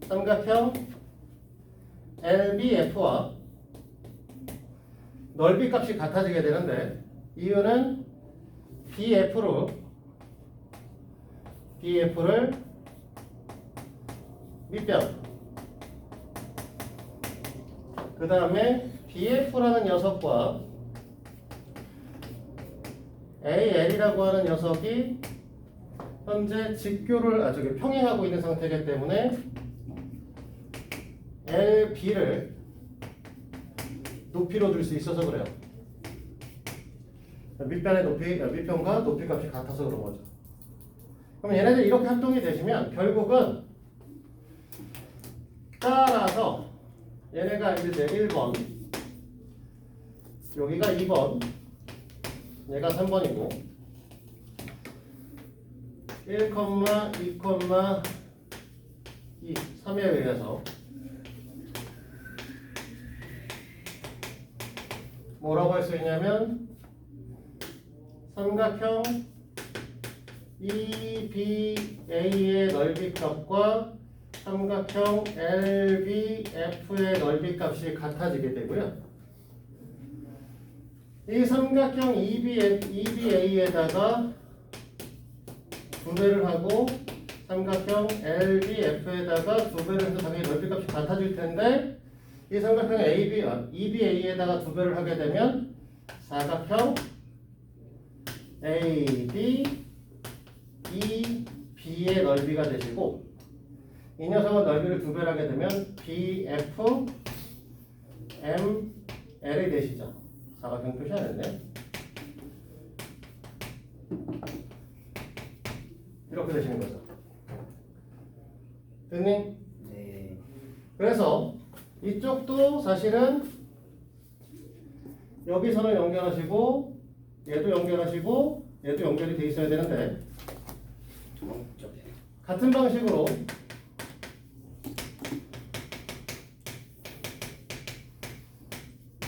삼각형 LBF와 넓이 값이 같아지게 되는데 이유는 BF를 밑변 그 다음에 BF라는 녀석과 AL이라고 하는 녀석이 현재 직교를 평행하고 있는 상태이기 때문에 LB를 높이로 줄 수 있어서 그래요. 밑변의 밑변과 높이 값이 같아서 그런 거죠. 그럼 얘네들 이렇게 합동이 되시면 결국은 따라서 얘네가 이제 1번 여기가 2번 얘가 3번이고 1, 2, 2, 3에 의해서 뭐라고 할 수 있냐면 삼각형 EBA의 넓이 값과 삼각형 LBF의 넓이 값이 같아지게 되고요. 이 삼각형 EBA에다가 2배를 하고 삼각형 LBF에다가 2배를 해서 당연히 넓이 값이 같아질 텐데 이 삼각형 EBA에다가 2배를 하게 되면 사각형 ABEB의 넓이가 되시고 이 녀석은 넓이를 2배를 하게 되면 BFML이 되시죠. 사각형 표시 안 했네. 이렇게 되시는 거죠. 됐니? 네. 그래서 이쪽도 사실은 여기서는 연결하시고 얘도 연결하시고 얘도 연결이 돼 있어야 되는데 같은 방식으로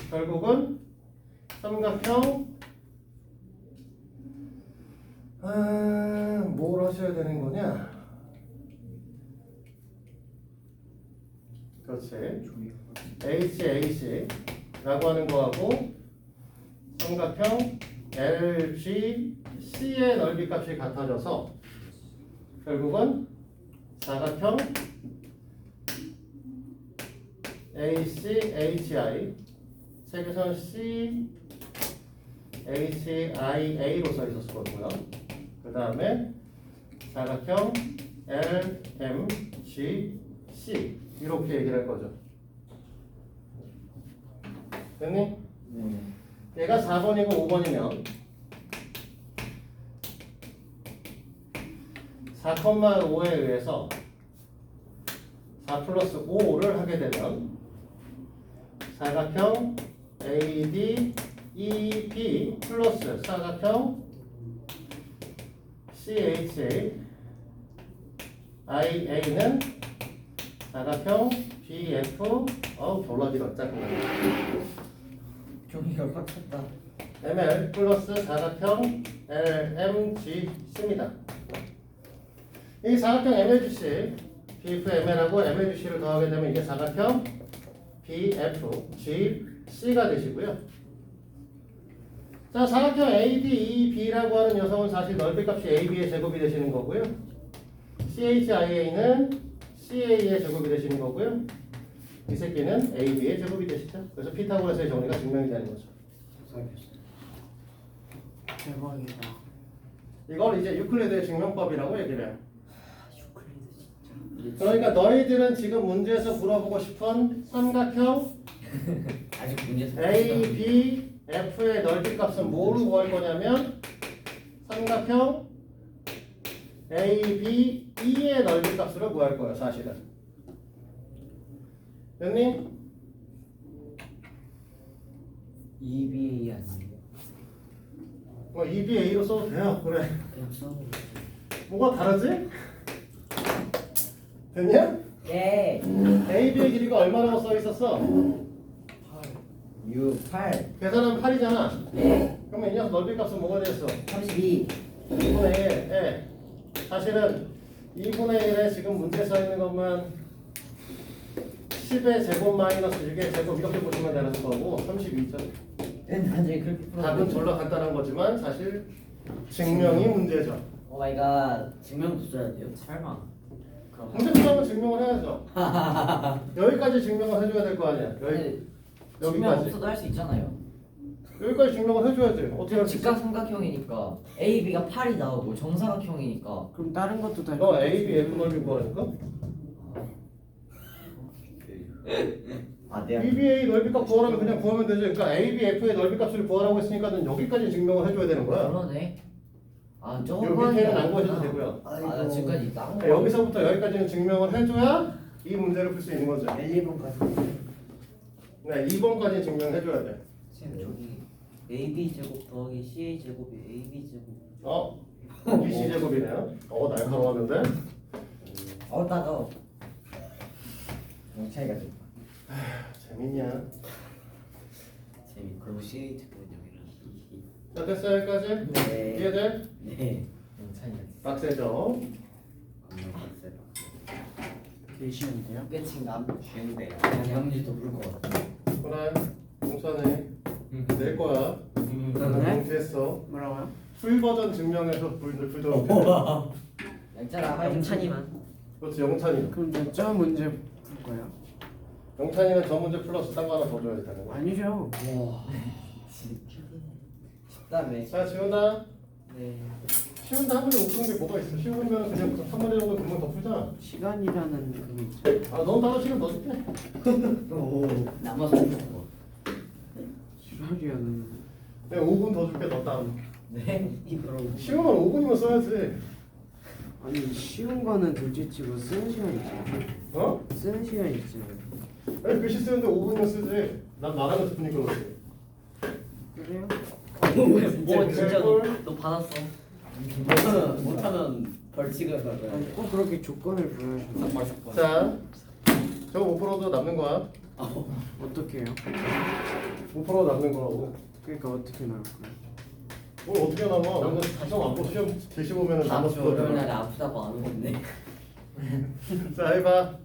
결국은 삼각형 뭘 하셔야 되는 거냐? 그렇지. HAC라고 하는 거하고 삼각형 LGC의 넓이 값이 같아져서 결국은 사각형 ACHI 세계선 CHIA로 써 있었을 거고요. 그 다음에 사각형 LMGC 이렇게 얘기를 할 거죠. 됐니? 네. 얘가 4번이고 5번이면 4,5에 의해서 4 플러스 5를 하게 되면 사각형 ADEB 플러스 사각형 CHIA는 사각형 BF 졸라 길어 짜증나 종이가 꽉 찼다. ML 플러스 사각형 LMGC입니다. 이 사각형 MLGC BFML하고 MLGC를 더하게 되면 이게 사각형 BFGC가 되시고요. 자, 사각형 ADEB라고 하는 녀석은 사실 넓이값이 AB의 제곱이 되시는 거고요. CHIA는 CA의 제곱이 되시는 거고요. 이 새끼는 AB의 제곱이 되시죠. 그래서 피타고라스의 정리가 증명이 되는 거죠. 대박이다. 이걸 이제 유클리드의 증명법이라고 얘기를 해요. 유클리드 진짜. 그러니까 너희들은 지금 문제에서 물어보고 싶은 삼각형 아직 문제에서 A, B, F의 넓이 값은 뭐로 구할 거냐면 삼각형 A, B, E의 넓이 값으로 구할 거예요. 사실은. 됐니? EBA 아니에요? 뭐 EB, A로 써도 돼요. 그래. 그냥 써보고. 뭐가 다르지? 됐냐? 예. A, B의 길이가 얼마라고 써 있었어? 8 계산하면 8이잖아. 네. 그러면 이 녀석 넓이 값은 뭐가 됐어? 32 2분의 1. 예. 사실은 2분의 1에 지금 문제 써 있는 것만 10의 제곱 마이너스 6의 제곱 이렇게 보시면 되는 거고 32죠. 나중에 그렇게 답은 졸라 간단한 거지만 사실 증명이 문제죠. 오 마이 갓. 증명도 써야 돼요? 설마. 그럼 문제 풀하면 증명을 해야죠. 여기까지 증명을 해줘야 될 거 아니야. 근데 증명 여기까지. 없어도 할 수 있잖아요. 여기까지 증명을 해줘야지. 어떻게 할 수 있어? 직각삼각형이니까 AB가 8이 나오고 정사각형이니까 그럼 다른 것도 다. 너 A, B, F 넓이 구하니까? 아 네. BBA 넓이 값 구하라면 그냥 구하면 되지. 그러니까 A, B, F의 넓이 값을 구하라고 했으니까는 여기까지 증명을 해줘야 되는 거야. 그러네. 아 저거 여기 밑에는 안 구하셔도 되고요. 아나 지금까지 딴 거. 여기서부터 여기까지는 증명을 해줘야 이 문제를 풀 수 있는 거죠. 1, 2번까지. 네, 2번까지 증명해줘야 돼. 저기 AB 제곱 더하기 CA 제곱이 AB 제곱. BC 제곱이네요. 날카로웠는데. 따가워. 차이가 좀. 재밌냐? 재미. 그리고 CA 제곱은 여기랑. 자, 됐어요, 여기까지? 네. 이해돼? 네. 차이가. 빡세죠? 겁나 빡세다. 되게 쉬운데요? 끝인가? 쉬운데요. 영지도 부를 것 같아. 그래, 용찬이. 낼 거야. 네? 됐어. 뭐라고요? 풀 버전 증명해서 풀도록 해. 영찬아 영찬이만. 그렇지, 영찬이. 그럼 몇 점 문제 풀 거예요? 영찬이는 저 문제 플러스 딴 거 하나 더 줘야 되는 거야. 아니죠. 와. 쉽다며. 자, 지훈아. 네. 쉬운데 한 번에 웃는 게 뭐가 있어? 쉬우면 그냥 한 번에 정도 금방 더 풀잖아. 시간이라는 그게 있죠. 넌 따로 시간 더 줄게. 남아서 부른 거. 시간이라는. 내가 5분 더 줄게, 너 따로. 네. 그럼 쉬우면 5분이면 써야지. 아니 쉬운 거는 둘째치고 쓰는 시간 있잖아요. 어? 쓰는 시간 있잖아요. 아니, 글씨 쓰는데 5분이면 쓰지. 난 말하면서 푸니까 그렇지. 그래요? 뭐 진짜 너 받았어. 못하면 벌칙을 받아야 아니, 꼭 그렇게 조건을 부여하셔서 자, 저거 5%도 남는 거야. 어떻게 해요? 5% 남는 거라고. 그러니까 어떻게 나올 거야? 뭘 어떻게 나와? 너는 시험 안 보고 시험 제시 보면은 나눠서 월요일 보잖아. 날에 아프다고 안 오겠네. 자, 해봐.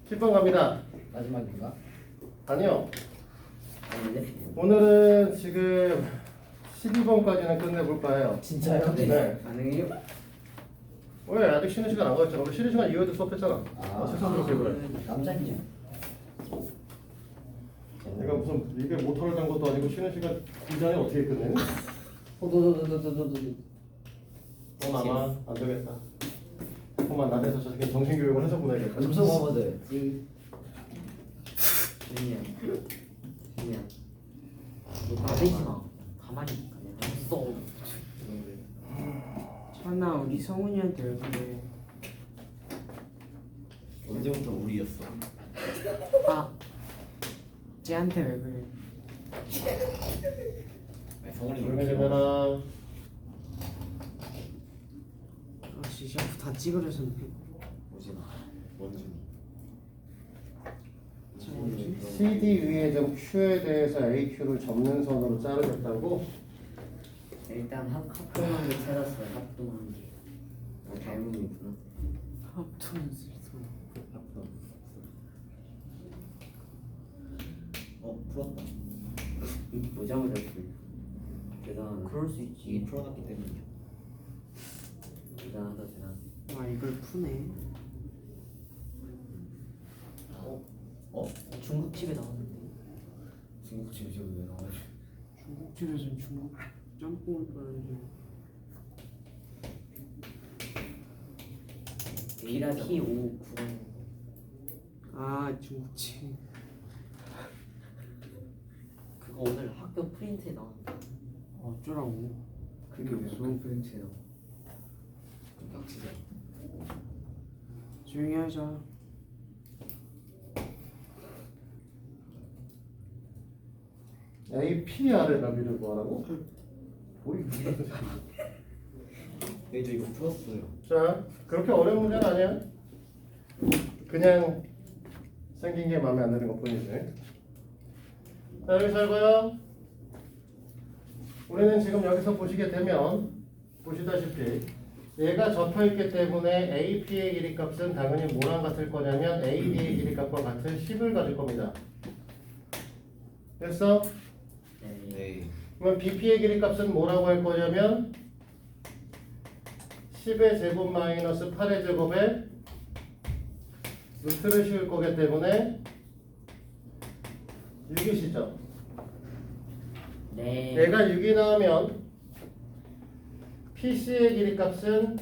10번 갑니다. 마지막인가? 아니요. 아닌데? 오늘은 지금 12번까지는 끝내볼까 해요. 진짜요? 네. 가능해요? 왜? 아직 쉬는 시간 안 가졌잖아. 우리 쉬는 시간 이후에도 수업했잖아. 세상 그렇게 그래. 남자이죠. 내가 무슨 입에 모터를 단 것도 아니고 쉬는 시간 이전에 어떻게 끝내? 도도도도도도도. 넌 아마 안 되겠다. 그만 나대서 저렇게 정신교육을 해서 보내야겠다. 점수 먹어도 준이야. 준이야. 너 나대지 마. 가만히 그냥 써. 찬아 우리 성훈이한테 왜 그래? 언제부터 우리였어? 아 쟤한테 왜 그래? 성훈이 조용히 좀 해라. 아 진짜 다 찌그러졌네. 뭐지? 원준이. CD 위에 점 Q에 대해서 AQ를 접는 선으로 자르겠다고? 일단 합동한 게 찾았어요. 합동한 게. 아, 잘못 있구나. 합동 슬픔. 풀었다. 모자모자 풀. 대단하다. 그럴 수 있지. 이게 풀어놨기 때문이야. 대단하다 대단. 아 이걸 푸네. 어? 중국집에 나왔는데. 중국집 지금 왜 나와요? 중국집에서는 중국 짬뽕을 파는데. A라 T 5 9. 아 중국집. 그거 오늘 학교 프린트에 나왔는데. 어쩌라고? 그게 왜 수능 프린트예요? 낚시자. 조용히 하자. APR의 나비를 뭐하라고? 뭐이 네, 저 이거 풀었어요. 자, 그렇게 어려운 문제는 아니야. 그냥 생긴 게 마음에 안 드는 것 뿐이지. 자, 여기 잘 봐요. 우리는 지금 여기서 보시게 되면 보시다시피 얘가 접혀있기 때문에 AP의 길이값은 당연히 뭐랑 같을 거냐면 AB의 길이값과 같은 10을 가질 겁니다. 됐어? 네. 그러면 BP의 길이값은 뭐라고 할 거냐면 10의 제곱 마이너스 8의 제곱에 루트를 씌울 거기 때문에 6이시죠. 네. 얘가 6이 나오면 PC의 길이값은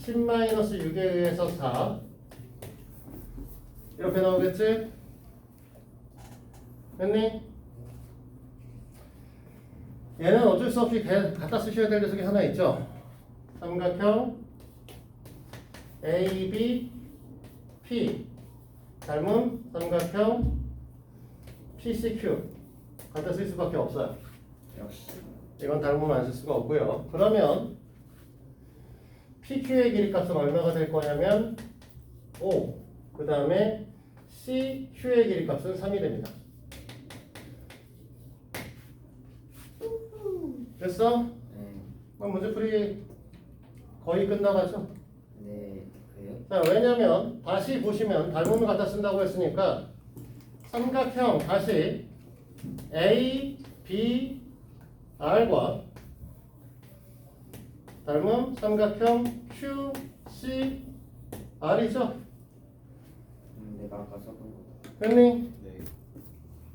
10-6에 의해서 4 이렇게 나오겠지? 됐니? 얘는 어쩔 수 없이 갖다 쓰셔야 될 녀석이 하나 있죠. 삼각형 AB, P 닮은 삼각형 PCQ 갖다 쓸 수밖에 없어요. 역시. 이건 닮으면 안 쓸 수가 없고요. 그러면 PQ의 길이값은 얼마가 될 거냐면 5. 그 다음에 CQ의 길이값은 3이 됩니다. 됐어? 네. 그럼 문제풀이 거의 끝나가죠? 네. 그래요? 자, 왜냐면 다시 보시면 닮음을 갖다 쓴다고 했으니까 삼각형 다시 A, B, R과 닮은 삼각형 Q, C, R이죠? 내가 아까 썼던 거. 됐니? 네.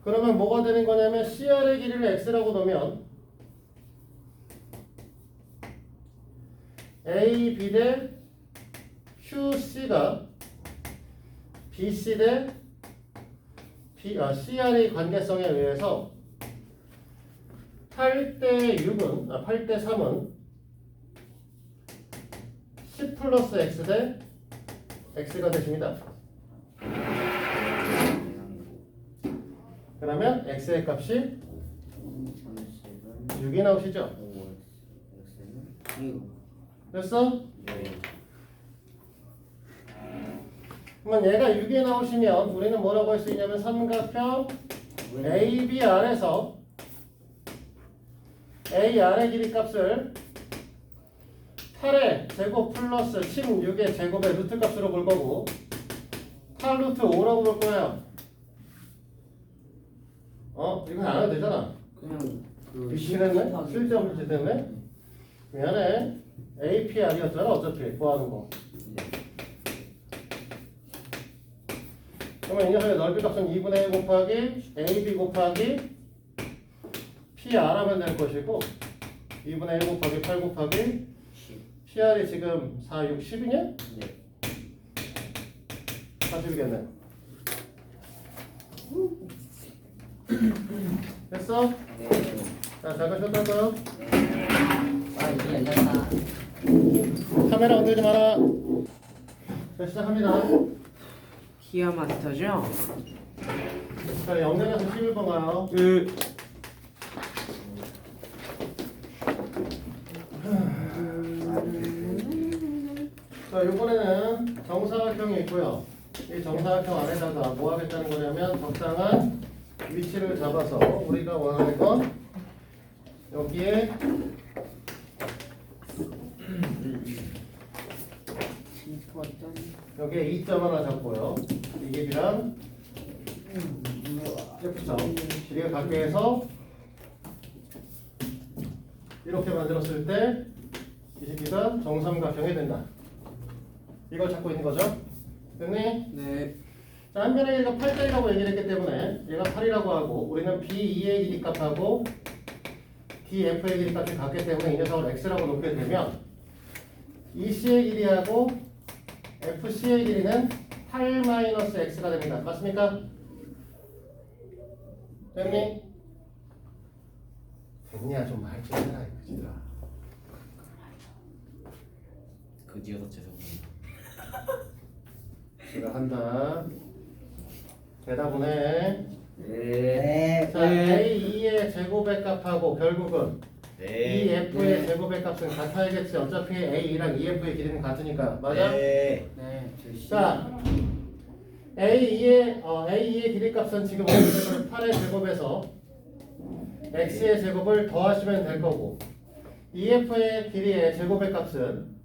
그러면 뭐가 되는 거냐면 CR의 길이를 X라고 놓으면 A, B 대 QC가 BC 대 CR의 관계성에 의해서 8대 3은 10 플러스 X 대 X가 되십니다. 그러면 X의 값이 6이 나오시죠? 됐어? 네. 그러면 얘가 6이 나오시면 우리는 뭐라고 할 수 있냐면 삼각형 ABR에서 A 아래 길이 값을 8의 제곱 플러스 16의 제곱의 루트 값으로 볼 거고 8 루트 5라고 볼 거예요. 이건 안 해도 되잖아. 그냥 그 미치겠네? 쓸데없는 짓 때문에? 미안해. APR이었잖아 어차피 구하는 거. 그러면 이 녀석의 넓이 값은 2분의 1 곱하기 AB 곱하기 PR 하면 될 것이고 2분의 1 곱하기 8 곱하기 PR이 지금 4, 6, 10이냐? 네. 40이겠네. 됐어? 네. 자, 잠깐 쉬었다 할까요? 아 이제 열렸다. 카메라 건들지 마라. 자, 시작합니다. 티어 마스터죠? 자, 0에서 11번 가요. 자, 이번에는 정사각형이 있고요. 이 정사각형 안에다가 뭐 하겠다는 거냐면 적당한 위치를 잡아서 우리가 원하는 건 여기에 여기에 2점 하나 잡고요. 이 길이랑 F점 길이가 같게 해서 이렇게 만들었을 때 이 새끼가 정삼각형이 된다. 이걸 찾고 있는 거죠. 됐니? 네. 자, 한 변의 길이가 8짜리라고 얘기를 했기 때문에 얘가 8이라고 하고 우리는 B2의 길이 값하고 DF의 길이 값이 같기 때문에 이 녀석을 X라고 놓게 되면 EC의 길이하고 FC의 길이는 8-X가 됩니다. 맞습니까? 됐니? 됐냐? 좀 말 좀 해라 이거지들아. 그지어서 죄송합니다. 제가 한다. 대답은 해. 네. 자, A2의 제곱의 값하고 결국은 이 F의 제곱의 값은 같아야겠지. 어차피 A랑 EF의 길이는 같으니까. 맞아? 네. 네. 자, A2의 길이 값은 지금 8의 제곱에서 X의 제곱을 더하시면 될 거고 EF의 길이의 제곱의 값은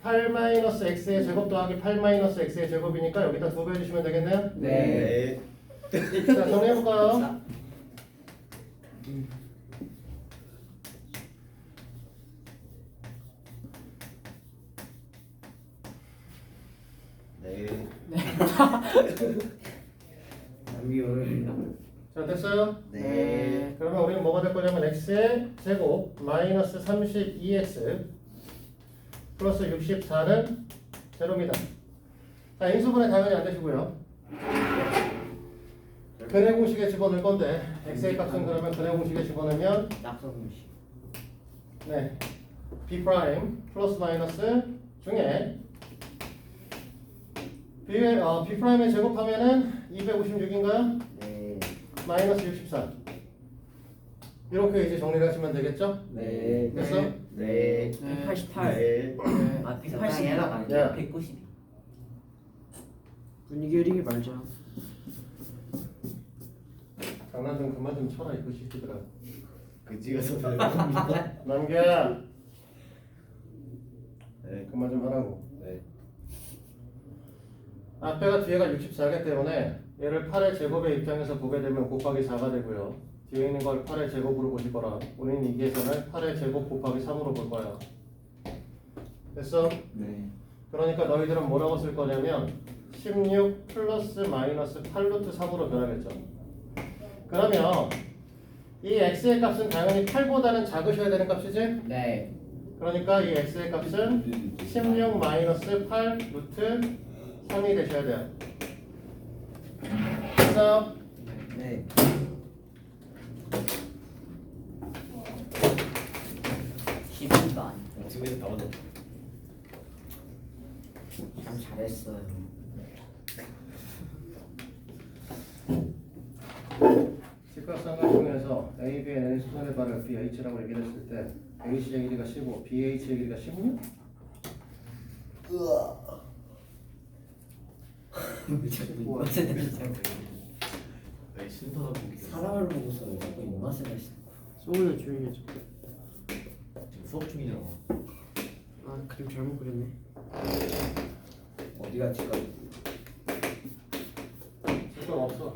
8-X의 제곱 더하기 8-X의 제곱이니까 여기다 2배 해주시면 되겠네요? 네. 자, 정리해볼까요? 네. 남기 오늘이다. 자, 됐어요? 네. 그러면 우리는 뭐가 될 거냐면 X의 제곱 마이너스 32X 플러스 64는 제로입니다. 자, 인수분해 당연히 안 되시고요. 근해 공식에 집어넣을 건데 X의 값은 그러면 근해 공식에 집어넣으면 낙서공식. 네, B 프라임 플러스 마이너스 중에 B 프라임에 제곱하면은 256인가요? 네. 마이너스 64. 이렇게 이제 정리를 하시면 되겠죠? 네. 됐어? 네. 188. 네. 아 180. 야. 190. 분위기 흐리게 말자. 장난 좀 그만 좀 쳐라 이거 새끼들아. 그지어서 죄송합니다. 남규야 네. 그만 좀 하라고. 네. 앞에가 뒤에가 64기 때문에 얘를 8의 제곱의 입장에서 보게 되면 곱하기 4가 되고요. 뒤에 있는 걸 8의 제곱으로 보실 거라 우리는 이 계산을 8의 제곱 곱하기 3으로 볼 거야. 됐어? 네. 그러니까 너희들은 뭐라고 쓸 거냐면 16 플러스 마이너스 8루트 3으로 변하겠죠. 그러면 이 x의 값은 당연히 8보다는 작으셔야 되는 값이지? 네. 그러니까 이 x의 값은 16 마이너스 8 루트 3이 되셔야 돼요. 됐어? 네. (12번) 지금에서 다 맞았다. 참 잘했어요. 직각삼각형에서 A, B의 N의 수선의 발을 BH라고 얘기를 했을 때 AC의 길이가 15, BH의 길이가 16? 네. 신선한 공기. 사람을 보고서 자꾸 입맛을 했어. 소문을 조용히 해줘. 지금 수업 중이잖아. 아 그림 잘못 그렸네. 어디가 지금? 직각 없어.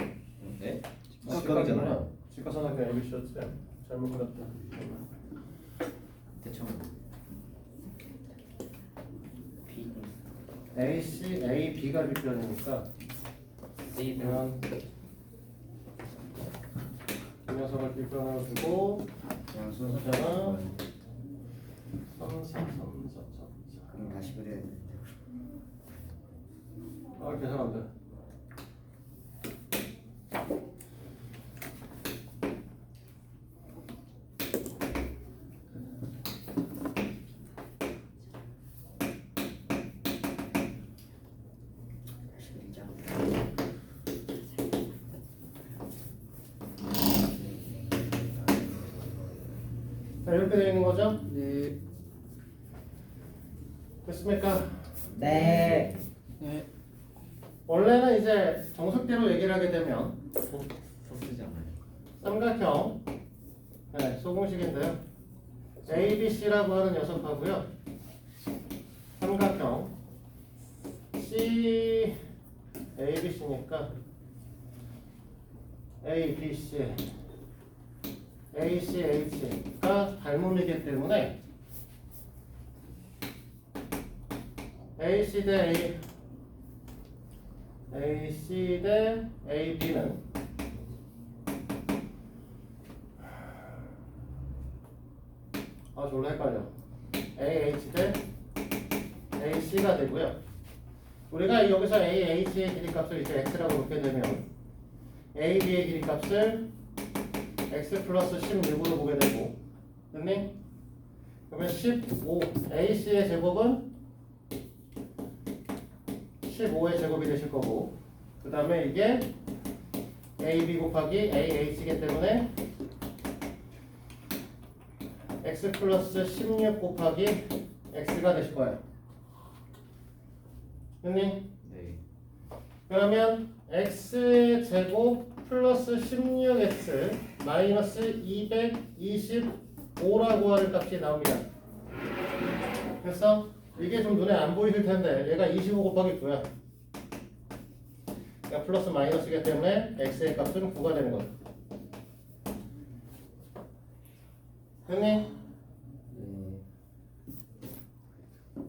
네? 직각이잖아. 직각삼각형 ABC였지. 잘못 그렸다. 대충 B AC, A, B가 빗변이니까 그러면 이 녀석을 빗변으로 두고 그냥 순서 숫자가 3, 4, 3, 4, 3, 4. 그럼 다시 그려야 되는데. 아, 계산 안 돼. 다시 그리자. 자, 이렇게 되어 있는 거죠? 네. 됐습니까? 네. 네. 원래는 이제 정석대로 얘기를 하게 되면 쓰지 않아요. 삼각형 네, 소공식인데요. ABC라고 하는 녀석하고요. 삼각형 C ABC니까 ABC ACH가 닮음이기 때문에 AC 대 AC 대 AB는 아 졸라 헷갈려. AH 대 AC가 되고요. 우리가 여기서 AH의 길이값을 이제 x라고 놓게 되면 AB의 길이값을 x 플러스 16으로 보게 되고, 됐니? 그러면 15 AC의 제곱은 15의 제곱이 되실 거고, 그 다음에 이게 AB 곱하기 AH이기 때문에 x 플러스 16 곱하기 x가 되실 거예요. 됐니? 네. 그러면 x 제곱 플러스 16x 마이너스 225라고 하는 값이 나옵니다. 그래서 이게 좀 눈에 안 보이실 텐데 얘가 25 곱하기 9야. 그러니까 플러스 마이너스이기 때문에 x의 값은 9가 되는 거예요. 됐니? 네.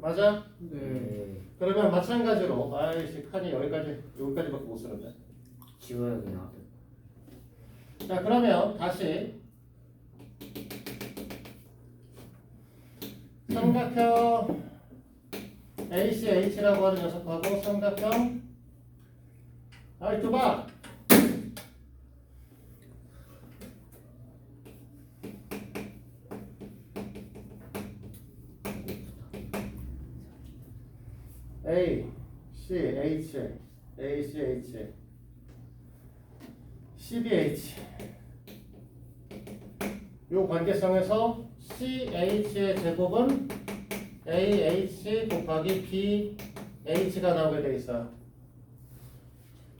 맞아? 네. 그러면 마찬가지로 아이씨 칸이 여기까지밖에 못 쓰는데. 지워요 그냥. 자 그러면 다시 삼각형 ACH라고 하는 녀석하고 삼각형 아이 좁아 ACH ACH CBH 요 관계성에서 CH의 제곱은 AH 곱하기 BH가 나오게 돼 있어요.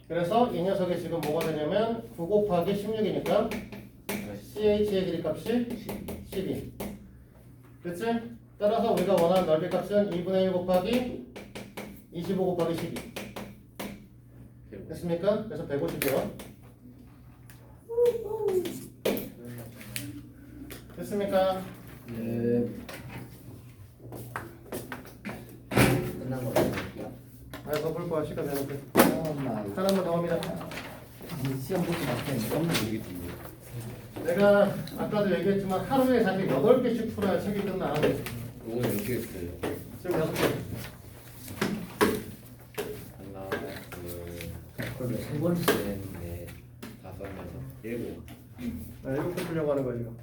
그래서 이 녀석이 지금 뭐가 되냐면 9 곱하기 16이니까 CH의 길이값이 12. 그치? 따라서 우리가 원하는 넓이값은 2분의 1 곱하기 25 곱하기 12. 됐습니까? 그래서 150이요. 됐습니까? 네. 끝난 거예요. 아, 이거 볼 거야. 시간 되는데. 엄마. 하나만 더 합니다. 시험 보지 마세요. 없는 얘기지. 내가 아까도 얘기했지만 하루에 사실 8개씩 풀어야 책이 끝나. 오늘 몇 개 했어요? 지금 6개. 하나, 둘, 그걸 세 번째 했는데. 다섯, 여섯, 일곱. 나 7개 풀려고 하는 거야, 지금.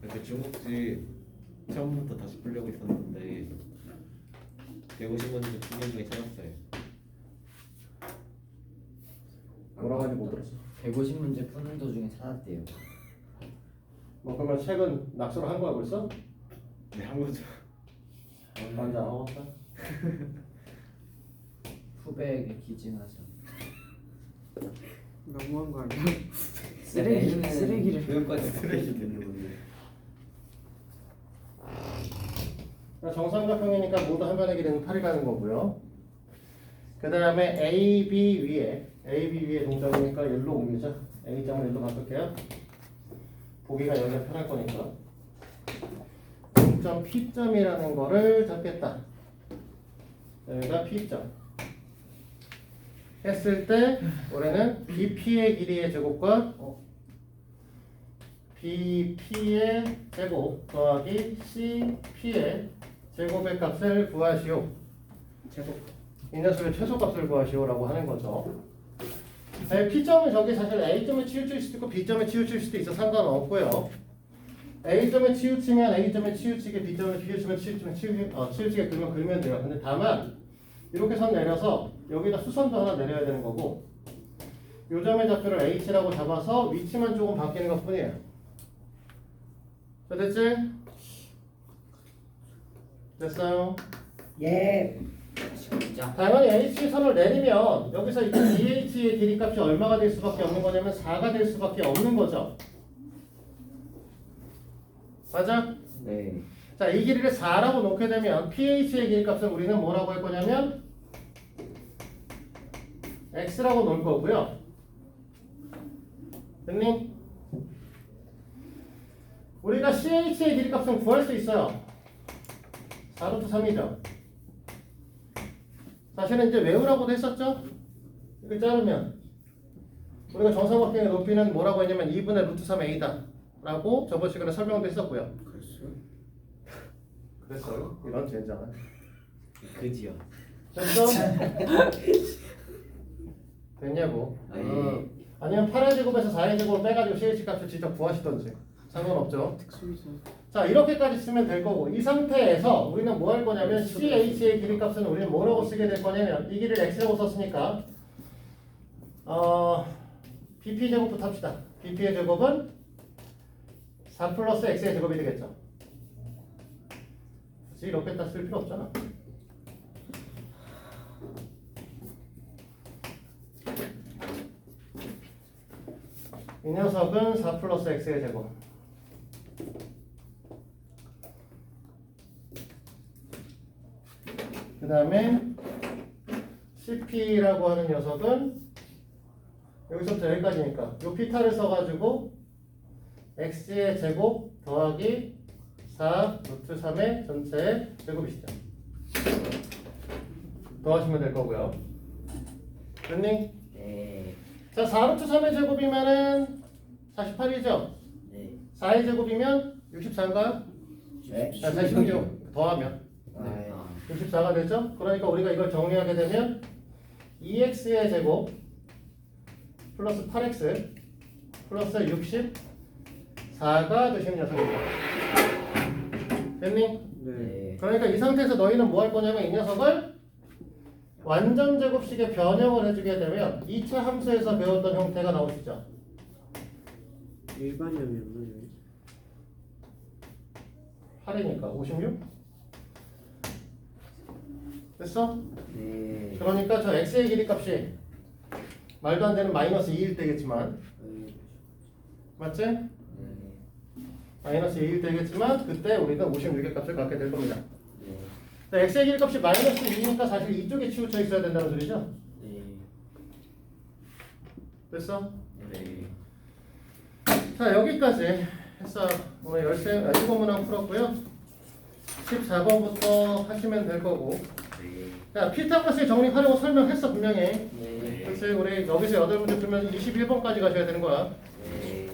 이렇게 중국집 처음부터 다시 풀려고 있었는데 150문제 푸는 중에 찾았어요. 뭐라고 하는지 못 들었어. 150문제 푸는 도중에 찾았대요. 뭐 그러면 책은 낙서를 한 거야, 벌써? 네, 한 거죠. 맞아. 어, 후배에게 기증하자. 너무한 거 아니야? 쓰레기를 교육까지 쓰레기 되는 건데. 정삼각형이니까 모두 한 변의 길이는 8이라는 거고요. 그 다음에 AB 위에 동점이니까 일로 옮기자. A점을 일로 바꿀게요. 보기가 여기가 편할 거니까. 동점 P점이라는 거를 잡겠다. 여기가 P점. 했을 때 우리는 BP의 길이의 제곱과 BP의 제곱 더하기 CP의 제곱의 값을 구하시오. 이 녀석의 최소값을 구하시오라고 하는 거죠. P점은 저기 사실 A점에 치우칠 수도 있고 B점에 치우칠 수도 있어 상관없고요. A점에 치우치면 A점에 치우치게 B점에 치우치면 치우치게 그리면 돼요. 근데 다만 이렇게 선 내려서 여기다 수선도 하나 내려야 되는 거고 요 점의 좌표를 H라고 잡아서 위치만 조금 바뀌는 것 뿐이에요. 자, 됐지? 됐어요? 예. 진짜. 당연히 H선을 내리면 여기서 이 DH의 길이값이 얼마가 될 수밖에 없는 거냐면 4가 될 수밖에 없는 거죠. 맞아? 네. 자, 이 길이를 4라고 놓게 되면 PH의 길이값을 우리는 뭐라고 할 거냐면 X라고 놓을 거고요. 됐니? 우리가 CH의 길이값은 구할 수 있어요. 4루트 3이죠. 사실은 이제 외우라고도 했었죠? 이렇게 자르면 우리가 정삼각형의 높이는 뭐라고 했냐면 2분의 루트 3a다 라고 저번 시간에 설명도 했었고요. 그랬어요? 이런 젠장은 그지요. 됐어? 됐냐고? 아니면 8의 제곱에서 4의 제곱을 빼가지고 CH 값을 직접 구하시던지 상관없죠. 자, 이렇게까지 쓰면 될 거고 이 상태에서 우리는 뭐 할 거냐면 CH의 길이값은 우리는 뭐라고 쓰게 될 거냐면 이 길이를 X라고 썼으니까 BP 제곱부터 합시다. BP의 제곱은 4 플러스 X의 제곱이 되겠죠. 굳이 이렇게다 쓸 필요 없잖아. 이 녀석은 4 플러스 X의 제곱. 그 다음에 CP라고 하는 녀석은 여기서부터 여기까지니까 요 피타를 써가지고 X의 제곱 더하기 4 루트 3의 전체의 제곱이시죠. 더하시면 될 거고요. 됐니? 네. 자, 4 루트 3의 제곱이면은 48이죠? 네. 4의 제곱이면 64인가요? 네. 46 더하면 네. 64가 되죠? 그러니까 우리가 이걸 정리하게 되면 2x의 제곱 플러스 8x 플러스 64가 되시는 녀석입니다. 됐니? 네. 그러니까 이 상태에서 너희는 뭐 할 거냐면 이 녀석을 완전 제곱식에 변형을 해주게 되면 2차 함수에서 배웠던 형태가 나오시죠? 일반형이었나? 8이니까 56? 됐어? 네. 그러니까 저 x의 길이값이 말도 안 되는 마이너스 2일 때겠지만 맞지? 네. 마이너스 2일 때겠지만 그때 우리는 56의 값을 갖게 될 겁니다. 네. 자, x의 길이값이 마이너스 2니까 사실 이쪽에 치우쳐 있어야 된다는 소리죠? 네. 됐어? 네. 자, 여기까지 해서 오늘 17문항 풀었고요. 14번부터 하시면 될 거고. 네. 자, 피타고라스의 정리 활용 설명했어 분명히. 네. 그래서 우리 여기서 8문제 풀면 21번까지 가셔야 되는 거야. 네.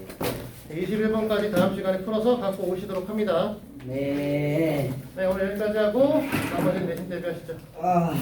21번까지 다음 시간에 풀어서 갖고 오시도록 합니다. 네. 네, 오늘 여기까지 하고 나머지는 내신 대비하시죠. 아.